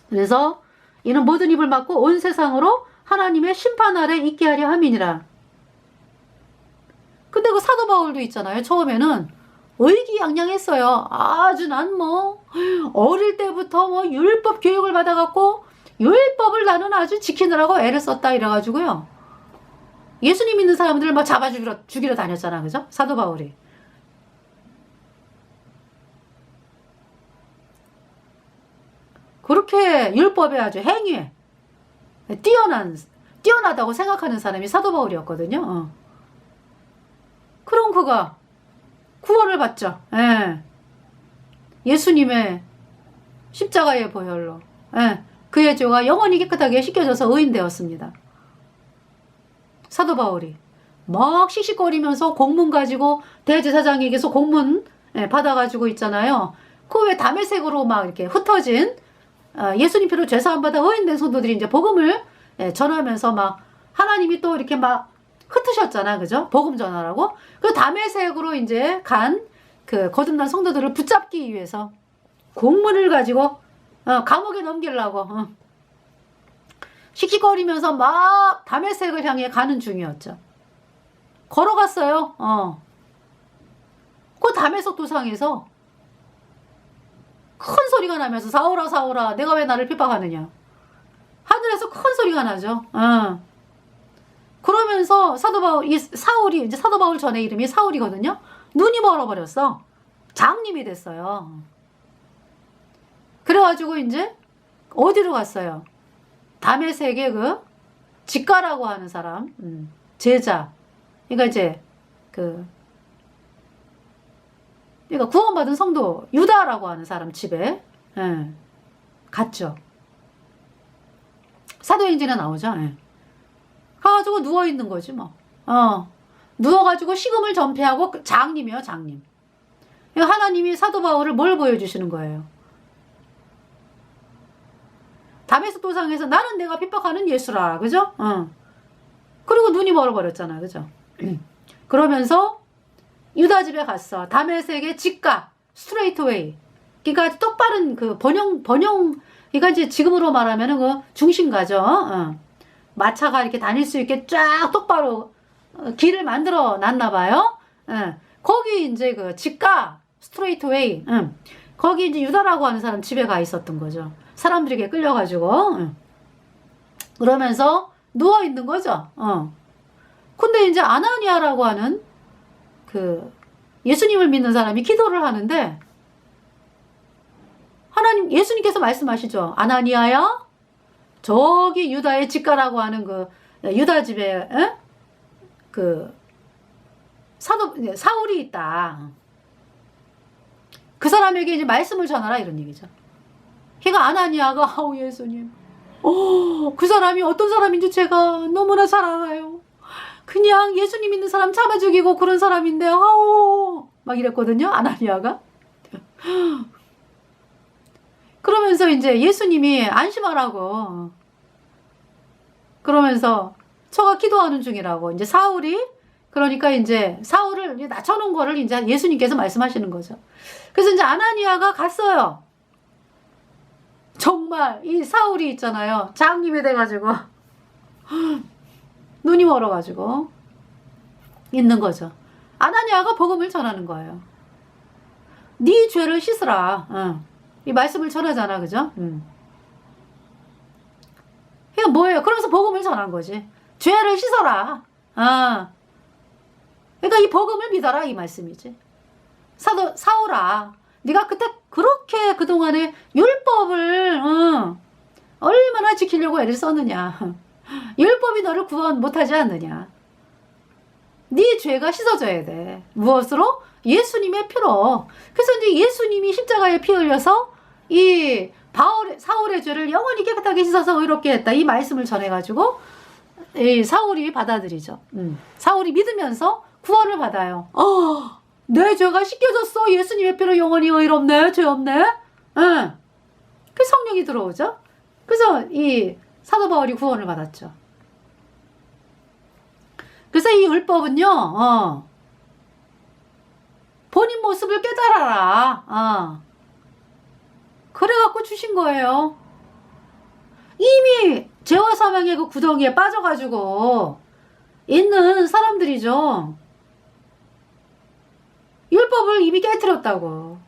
그래서 이는 모든 입을 막고 온 세상으로 하나님의 심판 아래 있게 하려 함이니라. 근데 그 사도 바울도 있잖아요. 처음에는 의기양양했어요. 아주 난 뭐 어릴 때부터 뭐 율법 교육을 받아갖고 율법을 나는 아주 지키느라고 애를 썼다 이래가지고요. 예수님 믿는 사람들을 막 잡아 죽이러 다녔잖아. 그죠? 사도 바울이. 그렇게 율법에 아주 행위에 뛰어나다고 생각하는 사람이 사도 바울이었거든요. 그럼 그가 구원을 받죠. 예수님의 십자가의 보혈로 그의 죄가 영원히 깨끗하게 씻겨져서 의인되었습니다. 사도 바울이 막 씩씩거리면서 공문 가지고 대제사장에게서 공문 받아가지고 있잖아요. 그 왜 다메섹으로 막 이렇게 흩어진 예수님 피로 죄사함 받아 의인된 성도들이 이제 복음을 전하면서 막 하나님이 또 이렇게 막 흩으셨잖아. 그죠? 복음 전하라고. 그 다메섹으로 이제 간 그 거듭난 성도들을 붙잡기 위해서 공문을 가지고 감옥에 넘기려고 씩씩거리면서 막 다메섹을 향해 가는 중이었죠. 걸어갔어요. 그 다메섹 도상에서 큰 소리가 나면서 사울아 사울아 내가 왜 나를 핍박하느냐. 하늘에서 큰 소리가 나죠. 그러면서 사울이 이제 사도 바울 전에 이름이 사울이거든요. 눈이 멀어버렸어. 장님이 됐어요. 그래가지고 이제 어디로 갔어요? 다메섹의 그 직가라고 하는 사람, 제자. 그러니까 이제 그러니까 구원받은 성도 유다라고 하는 사람 집에 갔죠. 사도행전에 나오죠. 가가지고 누워있는 거지 뭐. 누워가지고 식음을 전폐하고 장님이요. 장님. 하나님이 사도 바울을 뭘 보여주시는 거예요? 다메섹 도상에서 나는 내가 핍박하는 예수라. 그죠? 그리고 눈이 멀어버렸잖아. 그죠? 그러면서 유다 집에 갔어. 다메섹의 직가 스트레이트웨이. 그러니까 똑바른 그 번영 그러니까 이제 지금으로 말하면은 그 중심가죠. 마차가 이렇게 다닐 수 있게 쫙 똑바로 길을 만들어 놨나 봐요. 거기 이제 그 직가 스트레이트웨이. 거기 이제 유다라고 하는 사람 집에 가 있었던 거죠. 사람들에게 끌려가지고. 그러면서 누워 있는 거죠. 근데 이제 아나니아라고 하는 그 예수님을 믿는 사람이 기도를 하는데 예수님께서 말씀하시죠. 아나니아야, 저기 유다의 직가라고 하는 그 유다 집에 그 사울이 있다. 그 사람에게 이제 말씀을 전하라 이런 얘기죠. 그러니까 아나니아가 아우 예수님, 그 사람이 어떤 사람인지 제가 너무나 잘 알아요. 그냥 예수님 믿는 사람 잡아 죽이고 그런 사람인데 아우 막 이랬거든요. 아나니아가. 그러면서 이제 예수님이 안심하라고 그러면서 저가 기도하는 중이라고 이제 사울이 그러니까 이제 사울을 낮춰놓은 거를 이제 예수님께서 말씀하시는 거죠. 그래서 이제 아나니아가 갔어요. 정말 이 사울이 있잖아요. 장님이 돼가지고 눈이 멀어가지고 있는 거죠. 아나니아가 복음을 전하는 거예요. 네 죄를 씻으라. 이 말씀을 전하잖아. 그죠? 이거 뭐예요? 그러면서 복음을 전한 거지. 죄를 씻어라. 그러니까 이 복음을 믿어라 이 말씀이지. 사울아, 네가 그때 그렇게 그동안에 율법을 얼마나 지키려고 애를 썼느냐. 율법이 너를 구원 못하지 않느냐. 네 죄가 씻어져야 돼. 무엇으로? 예수님의 피로. 그래서 이제 예수님이 십자가에 피 흘려서 이 사울의 죄를 영원히 깨끗하게 씻어서 의롭게 했다. 이 말씀을 전해가지고 이 사울이 받아들이죠. 사울이 믿으면서 구원을 받아요. 내 죄가 씻겨졌어. 예수님의 피로 영원히 의롭네. 죄 없네. 그 성령이 들어오죠. 그래서 이 사도 바울이 구원을 받았죠. 그래서 이 율법은요, 본인 모습을 깨달아라. 그래갖고 주신 거예요. 이미 죄와 사망의 그 구덩이에 빠져가지고 있는 사람들이죠. 율법을 이미 깨트렸다고.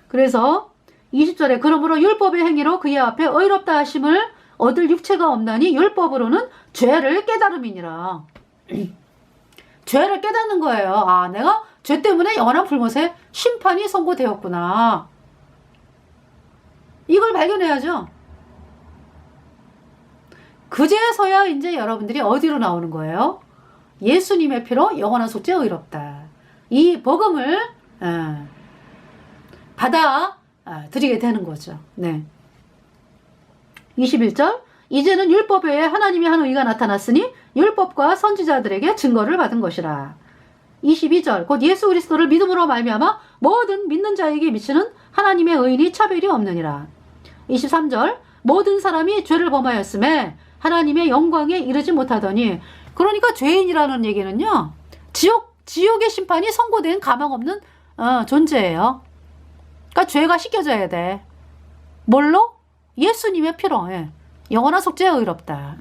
그래서 20절에 그러므로 율법의 행위로 그의 앞에 의롭다 하심을 얻을 육체가 없나니 율법으로는 죄를 깨달음이니라. 죄를 깨닫는 거예요. 아, 내가 죄 때문에 영원한 불못에 심판이 선고되었구나. 이걸 발견해야죠. 그제서야 이제 여러분들이 어디로 나오는 거예요? 예수님의 피로 영원한 속죄 의롭다. 이 복음을 받아 드리게 되는 거죠. 네. 21절 이제는 율법 외에 하나님이 한 의가 나타났으니 율법과 선지자들에게 증거를 받은 것이라. 22절 곧 예수 그리스도를 믿음으로 말미암아 모든 믿는 자에게 미치는 하나님의 의인이 차별이 없느니라. 23절 모든 사람이 죄를 범하였음에 하나님의 영광에 이르지 못하더니. 그러니까 죄인이라는 얘기는요, 지옥의 심판이 선고된 가망 없는 존재예요. 그러니까 죄가 씻겨져야 돼. 뭘로? 예수님의 피로. 영원한 속죄에 의롭다.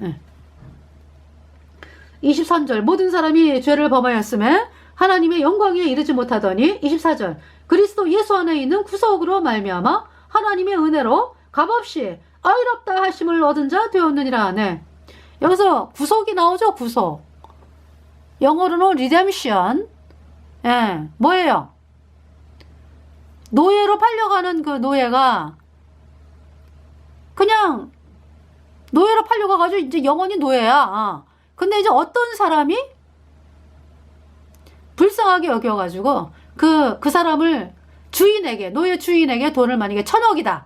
23절 모든 사람이 죄를 범하였음에 하나님의 영광에 이르지 못하더니. 24절 그리스도 예수 안에 있는 구속으로 말미암아 하나님의 은혜로 값없이 의롭다 하심을 얻은 자 되었느니라. 네. 여기서 구속이 나오죠. 구속. 영어로는 redemption. 뭐예요? 노예로 팔려가는 그 노예가 그냥 노예로 팔려가가지고 이제 영원히 노예야. 근데 이제 어떤 사람이 불쌍하게 여겨가지고 그 사람을 주인에게, 노예 주인에게 돈을 만약에 1,000억이다.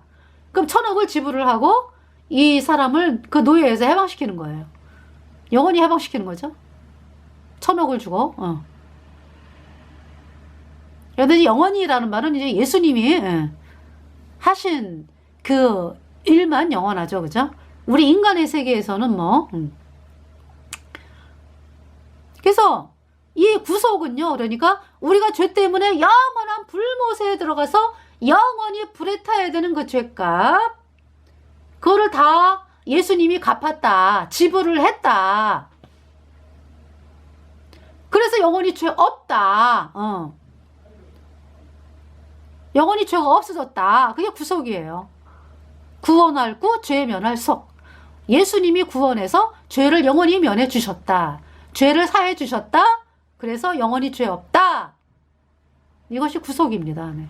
그럼 1,000억을 지불을 하고 이 사람을 그 노예에서 해방시키는 거예요. 영원히 해방시키는 거죠. 1,000억을 주고. 그런데 영원히라는 말은 이제 예수님이 하신 그 일만 영원하죠. 그죠? 우리 인간의 세계에서는 뭐. 그래서 이 구속은요, 그러니까 우리가 죄 때문에 영원한 불못에 들어가서 영원히 불에 타야 되는 그 죄값, 그거를 다 예수님이 갚았다. 지불을 했다. 그래서 영원히 죄 없다. 영원히 죄가 없어졌다. 그게 구속이에요. 구원할 구, 죄 면할 속. 예수님이 구원해서 죄를 영원히 면해 주셨다. 죄를 사해 주셨다. 그래서 영원히 죄 없다. 이것이 구속입니다. 네.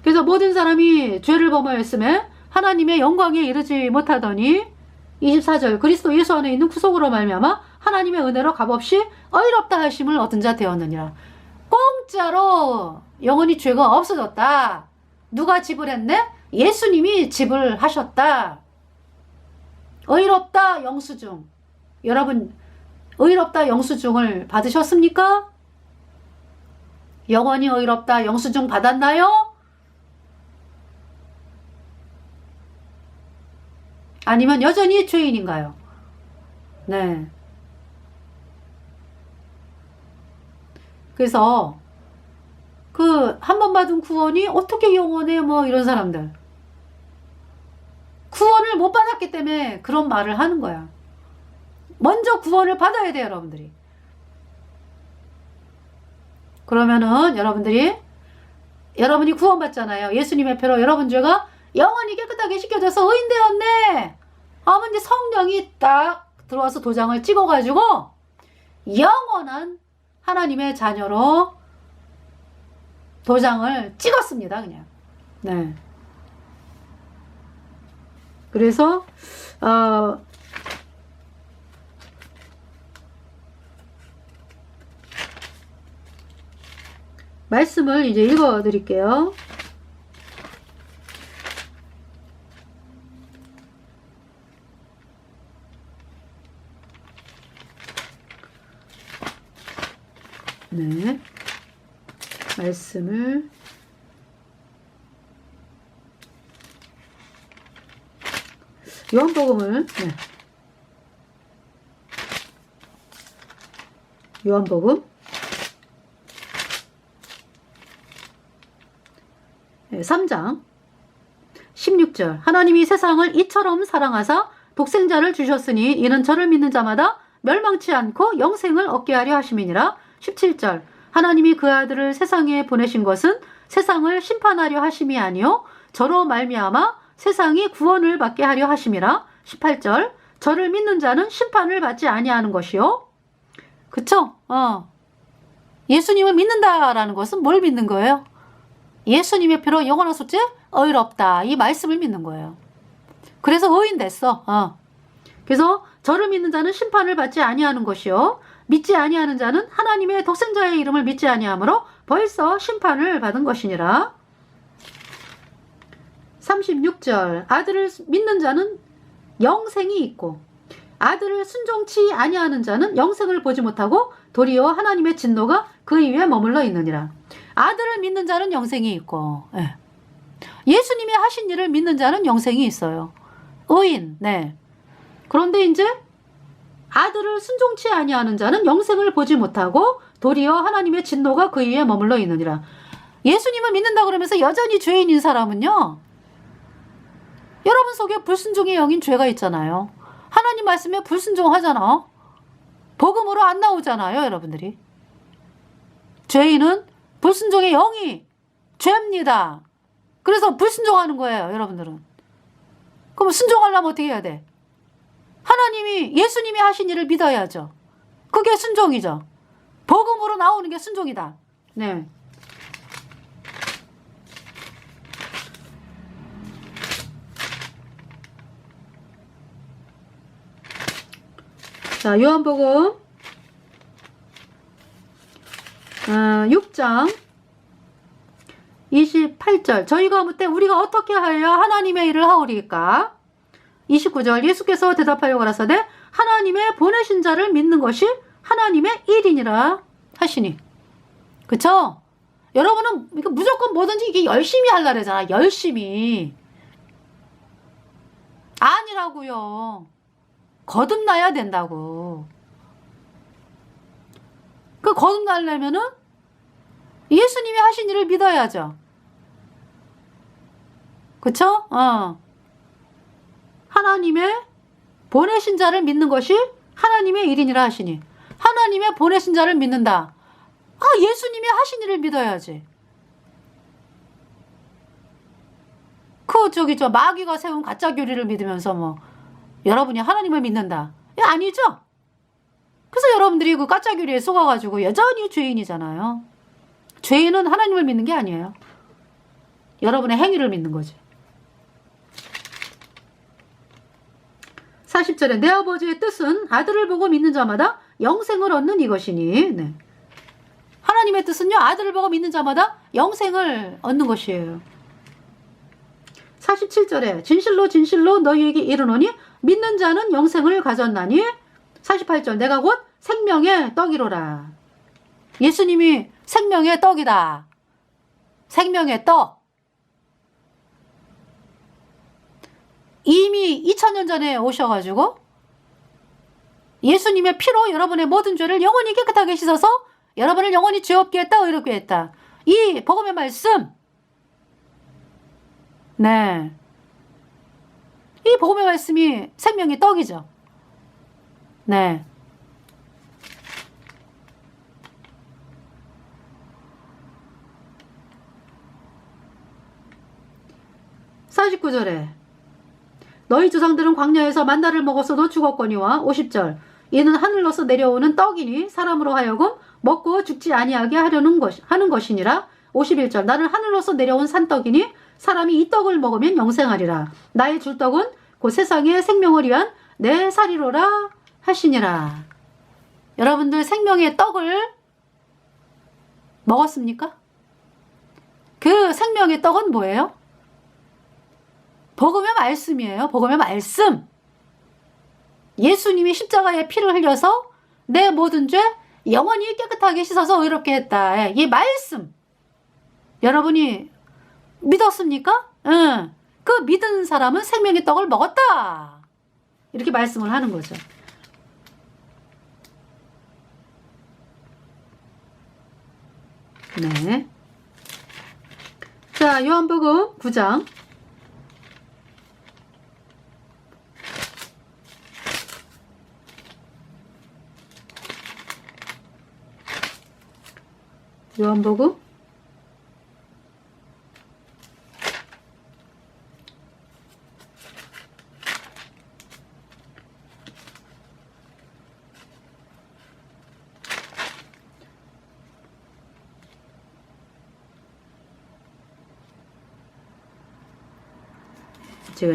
그래서 모든 사람이 죄를 범하였음에 하나님의 영광에 이르지 못하더니. 24절 그리스도 예수 안에 있는 구속으로 말미암아 하나님의 은혜로 값없이 의롭다 하심을 얻은 자 되었느니라. 공짜로 영원히 죄가 없어졌다. 누가 지불했네? 예수님이 지불하셨다. 의롭다 영수증. 여러분 의롭다 영수증을 받으셨습니까? 영원히 의롭다 영수증 받았나요? 아니면 여전히 죄인인가요? 네. 그래서 그 한 번 받은 구원이 어떻게 영원해? 뭐 이런 사람들. 구원을 못 받았기 때문에 그런 말을 하는 거야. 먼저 구원을 받아야 돼요, 여러분들이. 그러면은 여러분이 구원받잖아요. 예수님의 피로 여러분 죄가 영원히 깨끗하게 씻겨져서 의인 되었네. 하면 이제 성령이 딱 들어와서 도장을 찍어가지고 영원한 하나님의 자녀로 도장을 찍었습니다. 그냥. 네. 그래서 말씀을 이제 읽어 드릴게요. 네. 말씀을 요한복음을 요한복음 3장 16절 하나님이 세상을 이처럼 사랑하사 독생자를 주셨으니 이는 저를 믿는 자마다 멸망치 않고 영생을 얻게 하려 하심이니라. 17절 하나님이 그 아들을 세상에 보내신 것은 세상을 심판하려 하심이 아니요 저로 말미암아 세상이 구원을 받게 하려 하심이라. 18절 저를 믿는 자는 심판을 받지 아니하는 것이요. 그쵸? 예수님을 믿는다라는 것은 뭘 믿는 거예요? 예수님의 피로 영원한 속죄 의롭다 이 말씀을 믿는 거예요. 그래서 의인 됐어. 그래서 저를 믿는 자는 심판을 받지 아니하는 것이요 믿지 아니하는 자는 하나님의 독생자의 이름을 믿지 아니하므로 벌써 심판을 받은 것이니라. 36절 아들을 믿는 자는 영생이 있고 아들을 순종치 아니하는 자는 영생을 보지 못하고 도리어 하나님의 진노가 그 위에 머물러 있느니라. 아들을 믿는 자는 영생이 있고 예수님이 하신 일을 믿는 자는 영생이 있어요. 의인. 네. 그런데 이제 아들을 순종치 아니하는 자는 영생을 보지 못하고 도리어 하나님의 진노가 그 위에 머물러 있느니라. 예수님을 믿는다 그러면서 여전히 죄인인 사람은요. 여러분 속에 불순종의 영인 죄가 있잖아요. 하나님 말씀에 불순종하잖아. 복음으로 안 나오잖아요, 여러분들이. 죄인은 불순종의 영이 죄입니다. 그래서 불순종하는 거예요, 여러분들은. 그럼 순종하려면 어떻게 해야 돼? 하나님이 예수님이 하신 일을 믿어야죠. 그게 순종이죠. 복음으로 나오는 게 순종이다. 네. 자, 요한복음 6장 28절 저희가 묻되 우리가 어떻게 하여 하나님의 일을 하오리까? 29절 예수께서 대답하여 가라사대 하나님의 보내신 자를 믿는 것이 하나님의 일이니라 하시니. 그쵸? 여러분은 이거 무조건 뭐든지 이게 열심히 하려고 그러잖아. 열심히. 아니라고요. 거듭나야 된다고. 그 거듭나려면은 예수님이 하신 일을 믿어야죠. 그쵸? 하나님의 보내신 자를 믿는 것이 하나님의 일이니라 하시니. 하나님의 보내신 자를 믿는다. 예수님이 하신 일을 믿어야지. 마귀가 세운 가짜 교리를 믿으면서 여러분이 하나님을 믿는다. 아니죠? 그래서 여러분들이 그 가짜 교리에 속아가지고 여전히 죄인이잖아요. 죄인은 하나님을 믿는 게 아니에요. 여러분의 행위를 믿는 거지. 40절에 내 아버지의 뜻은 아들을 보고 믿는 자마다 영생을 얻는 이것이니. 네. 하나님의 뜻은요. 아들을 보고 믿는 자마다 영생을 얻는 것이에요. 47절에 진실로 진실로 너희에게 이르노니 믿는 자는 영생을 가졌나니. 48절 내가 곧 생명의 떡이로라. 예수님이 생명의 떡이다. 생명의 떡. 이미 2000년 전에 오셔가지고 예수님의 피로 여러분의 모든 죄를 영원히 깨끗하게 씻어서 여러분을 영원히 죄 없게 했다, 의롭게 했다. 이 복음의 말씀. 네. 이 복음의 말씀이 생명의 떡이죠. 네. (49절에) 너희 조상들은 광야에서 만나를 먹었어도 죽었거니와. 50절 이는 하늘로서 내려오는 떡이니 사람으로 하여금 먹고 죽지 아니하게 하는 것이니라. 51절 나는 하늘로서 내려온 산떡이니 사람이 이 떡을 먹으면 영생하리라. 나의 줄 떡은 곧 세상의 생명을 위한 내 살이로라 하시니라. 여러분들 생명의 떡을 먹었습니까? 그 생명의 떡은 뭐예요? 복음의 말씀이에요. 복음의 말씀. 예수님이 십자가에 피를 흘려서 내 모든 죄 영원히 깨끗하게 씻어서 의롭게 했다. 이 말씀. 여러분이 믿었습니까? 응. 그 믿은 사람은 생명의 떡을 먹었다. 이렇게 말씀을 하는 거죠. 네. 자, 요한복음 9장. 요한복음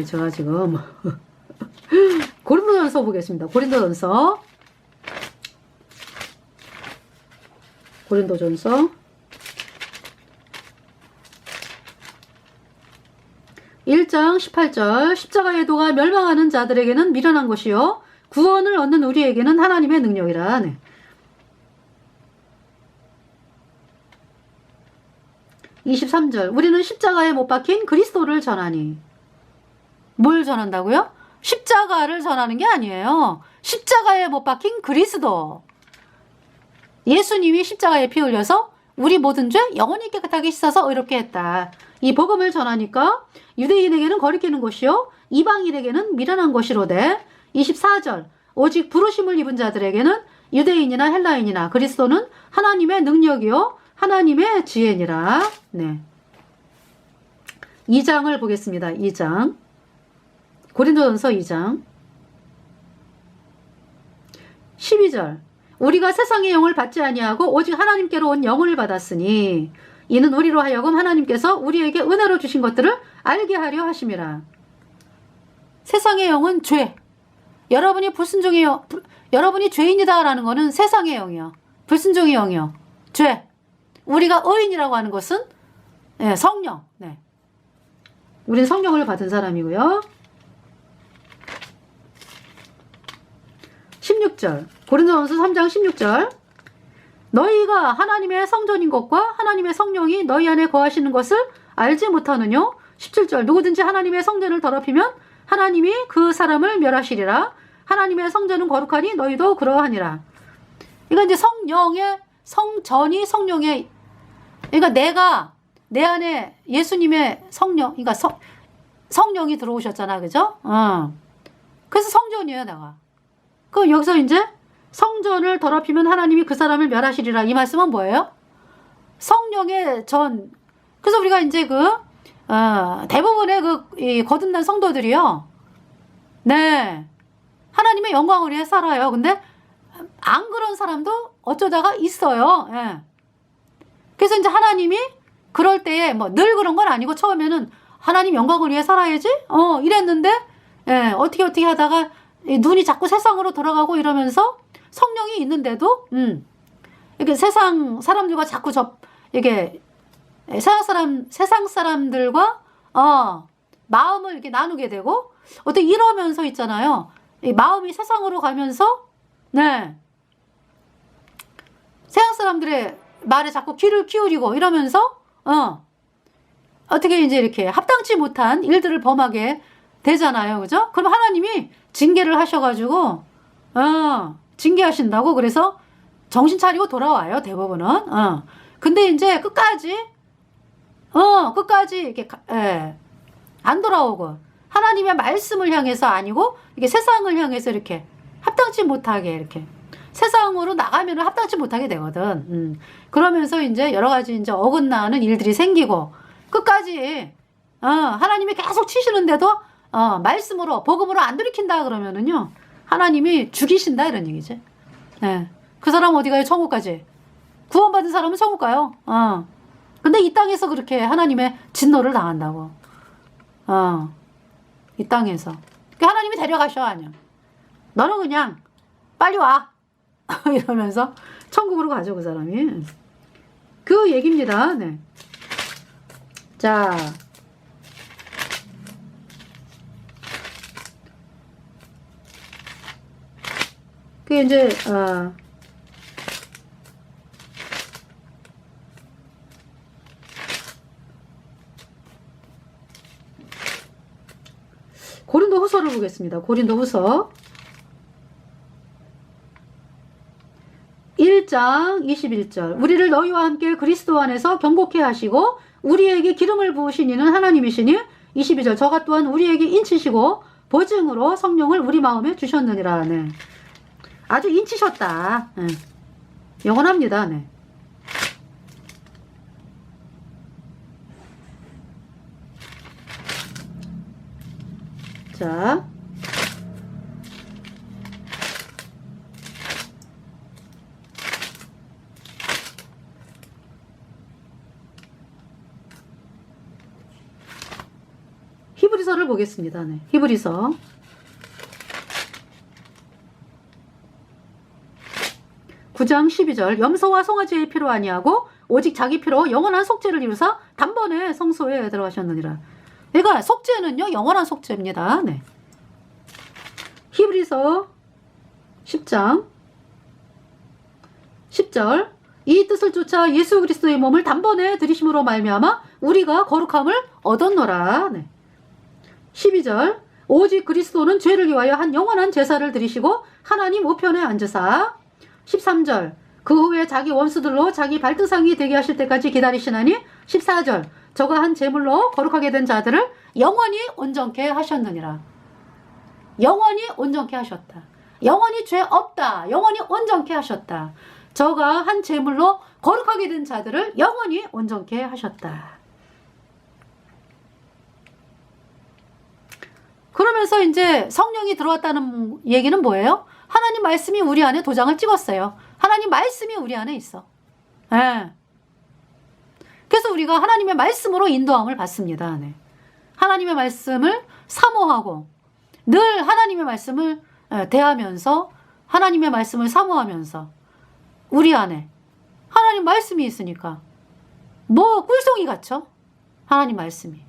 제가 지금 고린도전서 보겠습니다. 고린도전서 1장 18절 십자가의 도가 멸망하는 자들에게는 미련한 것이요 구원을 얻는 우리에게는 하나님의 능력이라. 네. 23절 우리는 십자가에 못 박힌 그리스도를 전하니. 뭘 전한다고요? 십자가를 전하는 게 아니에요. 십자가에 못 박힌 그리스도. 예수님이 십자가에 피 흘려서 우리 모든 죄 영원히 깨끗하게 씻어서 의롭게 했다. 이 복음을 전하니까 유대인에게는 거리끼는 것이요 이방인에게는 미련한 것이로되. 24절 오직 부르심을 입은 자들에게는 유대인이나 헬라인이나 그리스도는 하나님의 능력이요 하나님의 지혜니라. 네. 2장을 보겠습니다. 2장 고린도전서 2장 12절 우리가 세상의 영을 받지 아니하고 오직 하나님께로 온 영을 받았으니 이는 우리로 하여금 하나님께서 우리에게 은혜로 주신 것들을 알게 하려 하심이라. 세상의 영은 죄. 여러분이 여러분이 죄인이다라는 것은 세상의 영이요. 불순종의 영이요. 죄. 우리가 의인이라고 하는 것은 성령. 네. 우린 성령을 받은 사람이고요. 16절 고린도전서 3장 16절 너희가 하나님의 성전인 것과 하나님의 성령이 너희 안에 거하시는 것을 알지 못하느냐. 17절 누구든지 하나님의 성전을 더럽히면 하나님이 그 사람을 멸하시리라. 하나님의 성전은 거룩하니 너희도 그러하니라. 그러니까 이제 성전이 성령의, 그러니까 내가 내 안에 예수님의 성령, 그러니까 성령이 들어오셨잖아, 그죠? 그래서 성전이에요, 내가. 그럼 여기서 이제 성전을 더럽히면 하나님이 그 사람을 멸하시리라. 이 말씀은 뭐예요? 성령의 전. 그래서 우리가 이제 대부분의 거듭난 성도들이요. 네. 하나님의 영광을 위해 살아요. 근데 안 그런 사람도 어쩌다가 있어요. 예. 그래서 이제 하나님이 그럴 때에 늘 그런 건 아니고 처음에는 하나님 영광을 위해 살아야지? 이랬는데, 예, 어떻게 하다가 눈이 자꾸 세상으로 돌아가고 이러면서 성령이 있는데도, 이렇게 세상 사람들과 자꾸 이게, 세상 사람들과, 마음을 이렇게 나누게 되고, 어떻게 이러면서 있잖아요. 이 마음이 세상으로 가면서, 네. 세상 사람들의 말에 자꾸 귀를 기울이고 이러면서, 어떻게 이제 이렇게 합당치 못한 일들을 범하게 되잖아요. 그죠? 그럼 하나님이 징계를 하셔가지고, 징계하신다고. 그래서 정신 차리고 돌아와요. 대부분은. 근데 이제 끝까지 이렇게, 안 돌아오고, 하나님의 말씀을 향해서 아니고, 이게 세상을 향해서 이렇게 합당치 못하게 이렇게. 세상으로 나가면 합당치 못하게 되거든. 그러면서 이제 여러 가지 이제 어긋나는 일들이 생기고, 끝까지, 하나님이 계속 치시는데도, 말씀으로, 복음으로 안 돌이킨다 그러면은요, 하나님이 죽이신다 이런 얘기지. 네. 그 사람 어디 가요? 천국 가지. 구원받은 사람은 천국 가요. 근데 이 땅에서 그렇게 하나님의 진노를 당한다고. 이 땅에서. 그러니까 하나님이 데려가셔, 아니야. 너는 그냥 빨리 와. 이러면서 천국으로 가죠, 그 사람이. 그 얘기입니다. 네. 자. 그게 이제, 고린도 후서를 보겠습니다. 고린도 후서 1장 6장 21절 우리를 너희와 함께 그리스도 안에서 경고케 하시고 우리에게 기름을 부으신 이는 하나님이시니 22절 저가 또한 우리에게 인치시고 보증으로 성령을 우리 마음에 주셨느니라. 네. 아주 인치셨다. 네. 영원합니다. 네. 자, 히브리서를 보겠습니다. 네. 히브리서 9장 12절 염소와 송아지의 피로 아니하고 오직 자기 피로 영원한 속죄를 이루사 단번에 성소에 들어가셨느니라. 그러니까 속죄는요 영원한 속죄입니다. 네. 히브리서 10장 10절 이 뜻을 쫓아 예수 그리스도의 몸을 단번에 들이심으로 말미암아 우리가 거룩함을 얻었노라. 네. 12절 오직 그리스도는 죄를 위하여 한 영원한 제사를 드리시고 하나님 우편에 앉으사 13절 그 후에 자기 원수들로 자기 발등상이 되게 하실 때까지 기다리시나니 14절 저가 한 제물로 거룩하게 된 자들을 영원히 온전케 하셨느니라. 영원히 온전케 하셨다. 영원히 죄 없다. 영원히 온전케 하셨다. 저가 한 제물로 거룩하게 된 자들을 영원히 온전케 하셨다. 그러면서 이제 성령이 들어왔다는 얘기는 뭐예요? 하나님 말씀이 우리 안에 도장을 찍었어요. 하나님 말씀이 우리 안에 있어. 네. 그래서 우리가 하나님의 말씀으로 인도함을 받습니다. 네. 하나님의 말씀을 사모하고 늘 하나님의 말씀을 대하면서 하나님의 말씀을 사모하면서 우리 안에 하나님 말씀이 있으니까 뭐 꿀송이 같죠? 하나님 말씀이.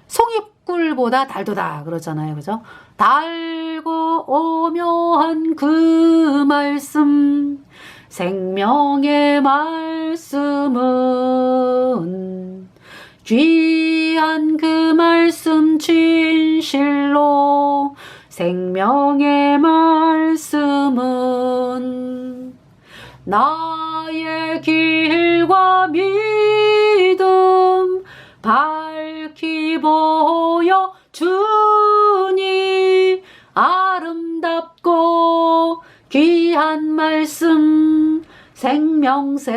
송이꿀보다 달도다 그러잖아요. 그죠? 달고 오묘한 그 말씀 생명의 말씀은 귀한 그 말씀 진실로 생명의 말씀은 나의 길과 믿음 밝히 보여 주니 아름답고 귀한 말씀 생명샘이로다.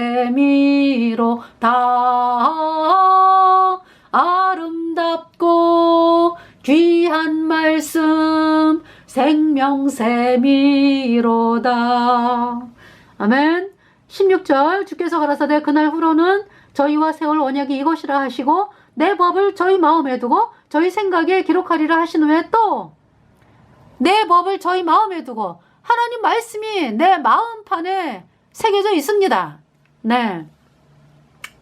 아름답고 귀한 말씀 생명샘이로다. 아멘. 16절 주께서 가라사대 그날 후로는 저희와 세울 언약이 이것이라 하시고 내 법을 저희 마음에 두고 저희 생각에 기록하리라 하신 후에 또 내 법을 저희 마음에 두고 하나님 말씀이 내 마음판에 새겨져 있습니다. 네.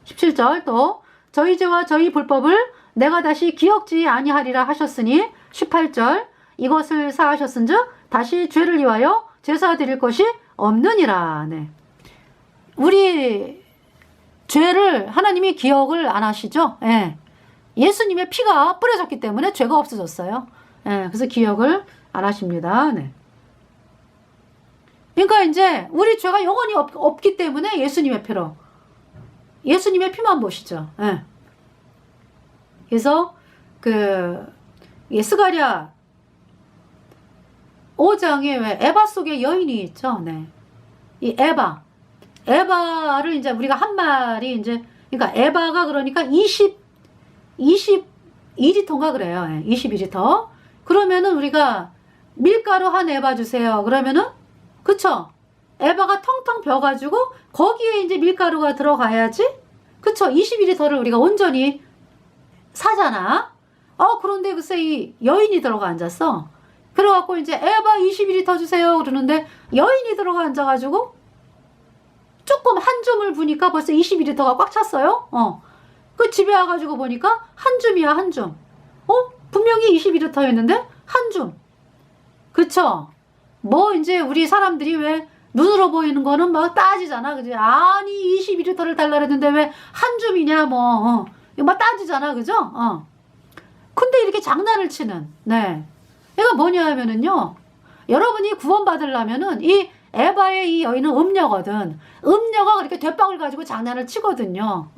17절 또 저희 죄와 저희 불법을 내가 다시 기억지 아니하리라 하셨으니 18절 이것을 사하셨은즉 다시 죄를 위하여 제사 드릴 것이 없느니라. 네. 우리 죄를 하나님이 기억을 안 하시죠? 예. 예수님의 피가 뿌려졌기 때문에 죄가 없어졌어요. 예. 그래서 기억을 안 하십니다. 네. 그러니까 이제 우리 죄가 영원히 없기 때문에 예수님의 피로 예수님의 피만 보시죠. 예. 그래서 스가랴 5장에 왜 에바 속에 여인이 있죠. 네. 이 에바를 이제 우리가 한 마리 이제 그러니까 에바가 그러니까 22리터인가 그래요. 네. 22리터. 그러면은 우리가 밀가루 한 에바 주세요. 그러면은 그쵸? 에바가 텅텅 벼가지고 거기에 이제 밀가루가 들어가야지. 그쵸? 22리터를 우리가 온전히 사잖아. 그런데 글쎄 이 여인이 들어가 앉았어. 그래갖고 이제 에바 22리터 주세요. 그러는데 여인이 들어가 앉아가지고 조금 한 줌을 부니까 벌써 22리터가 꽉 찼어요. 그 집에 와가지고 보니까 한 줌이야, 한 줌. 분명히 22리터였는데 한 줌. 그쵸? 뭐 이제 우리 사람들이 왜 눈으로 보이는 거는 막 따지잖아. 그지? 아니 22리터를 달라 그랬는데 왜 한 줌이냐 뭐 이거 막 따지잖아. 그죠? 근데 이렇게 장난을 치는 네. 이거 뭐냐 하면은요. 여러분이 구원받으려면은 이 에바의 이 여인은 음녀거든. 음녀가 그렇게 대빵을 가지고 장난을 치거든요.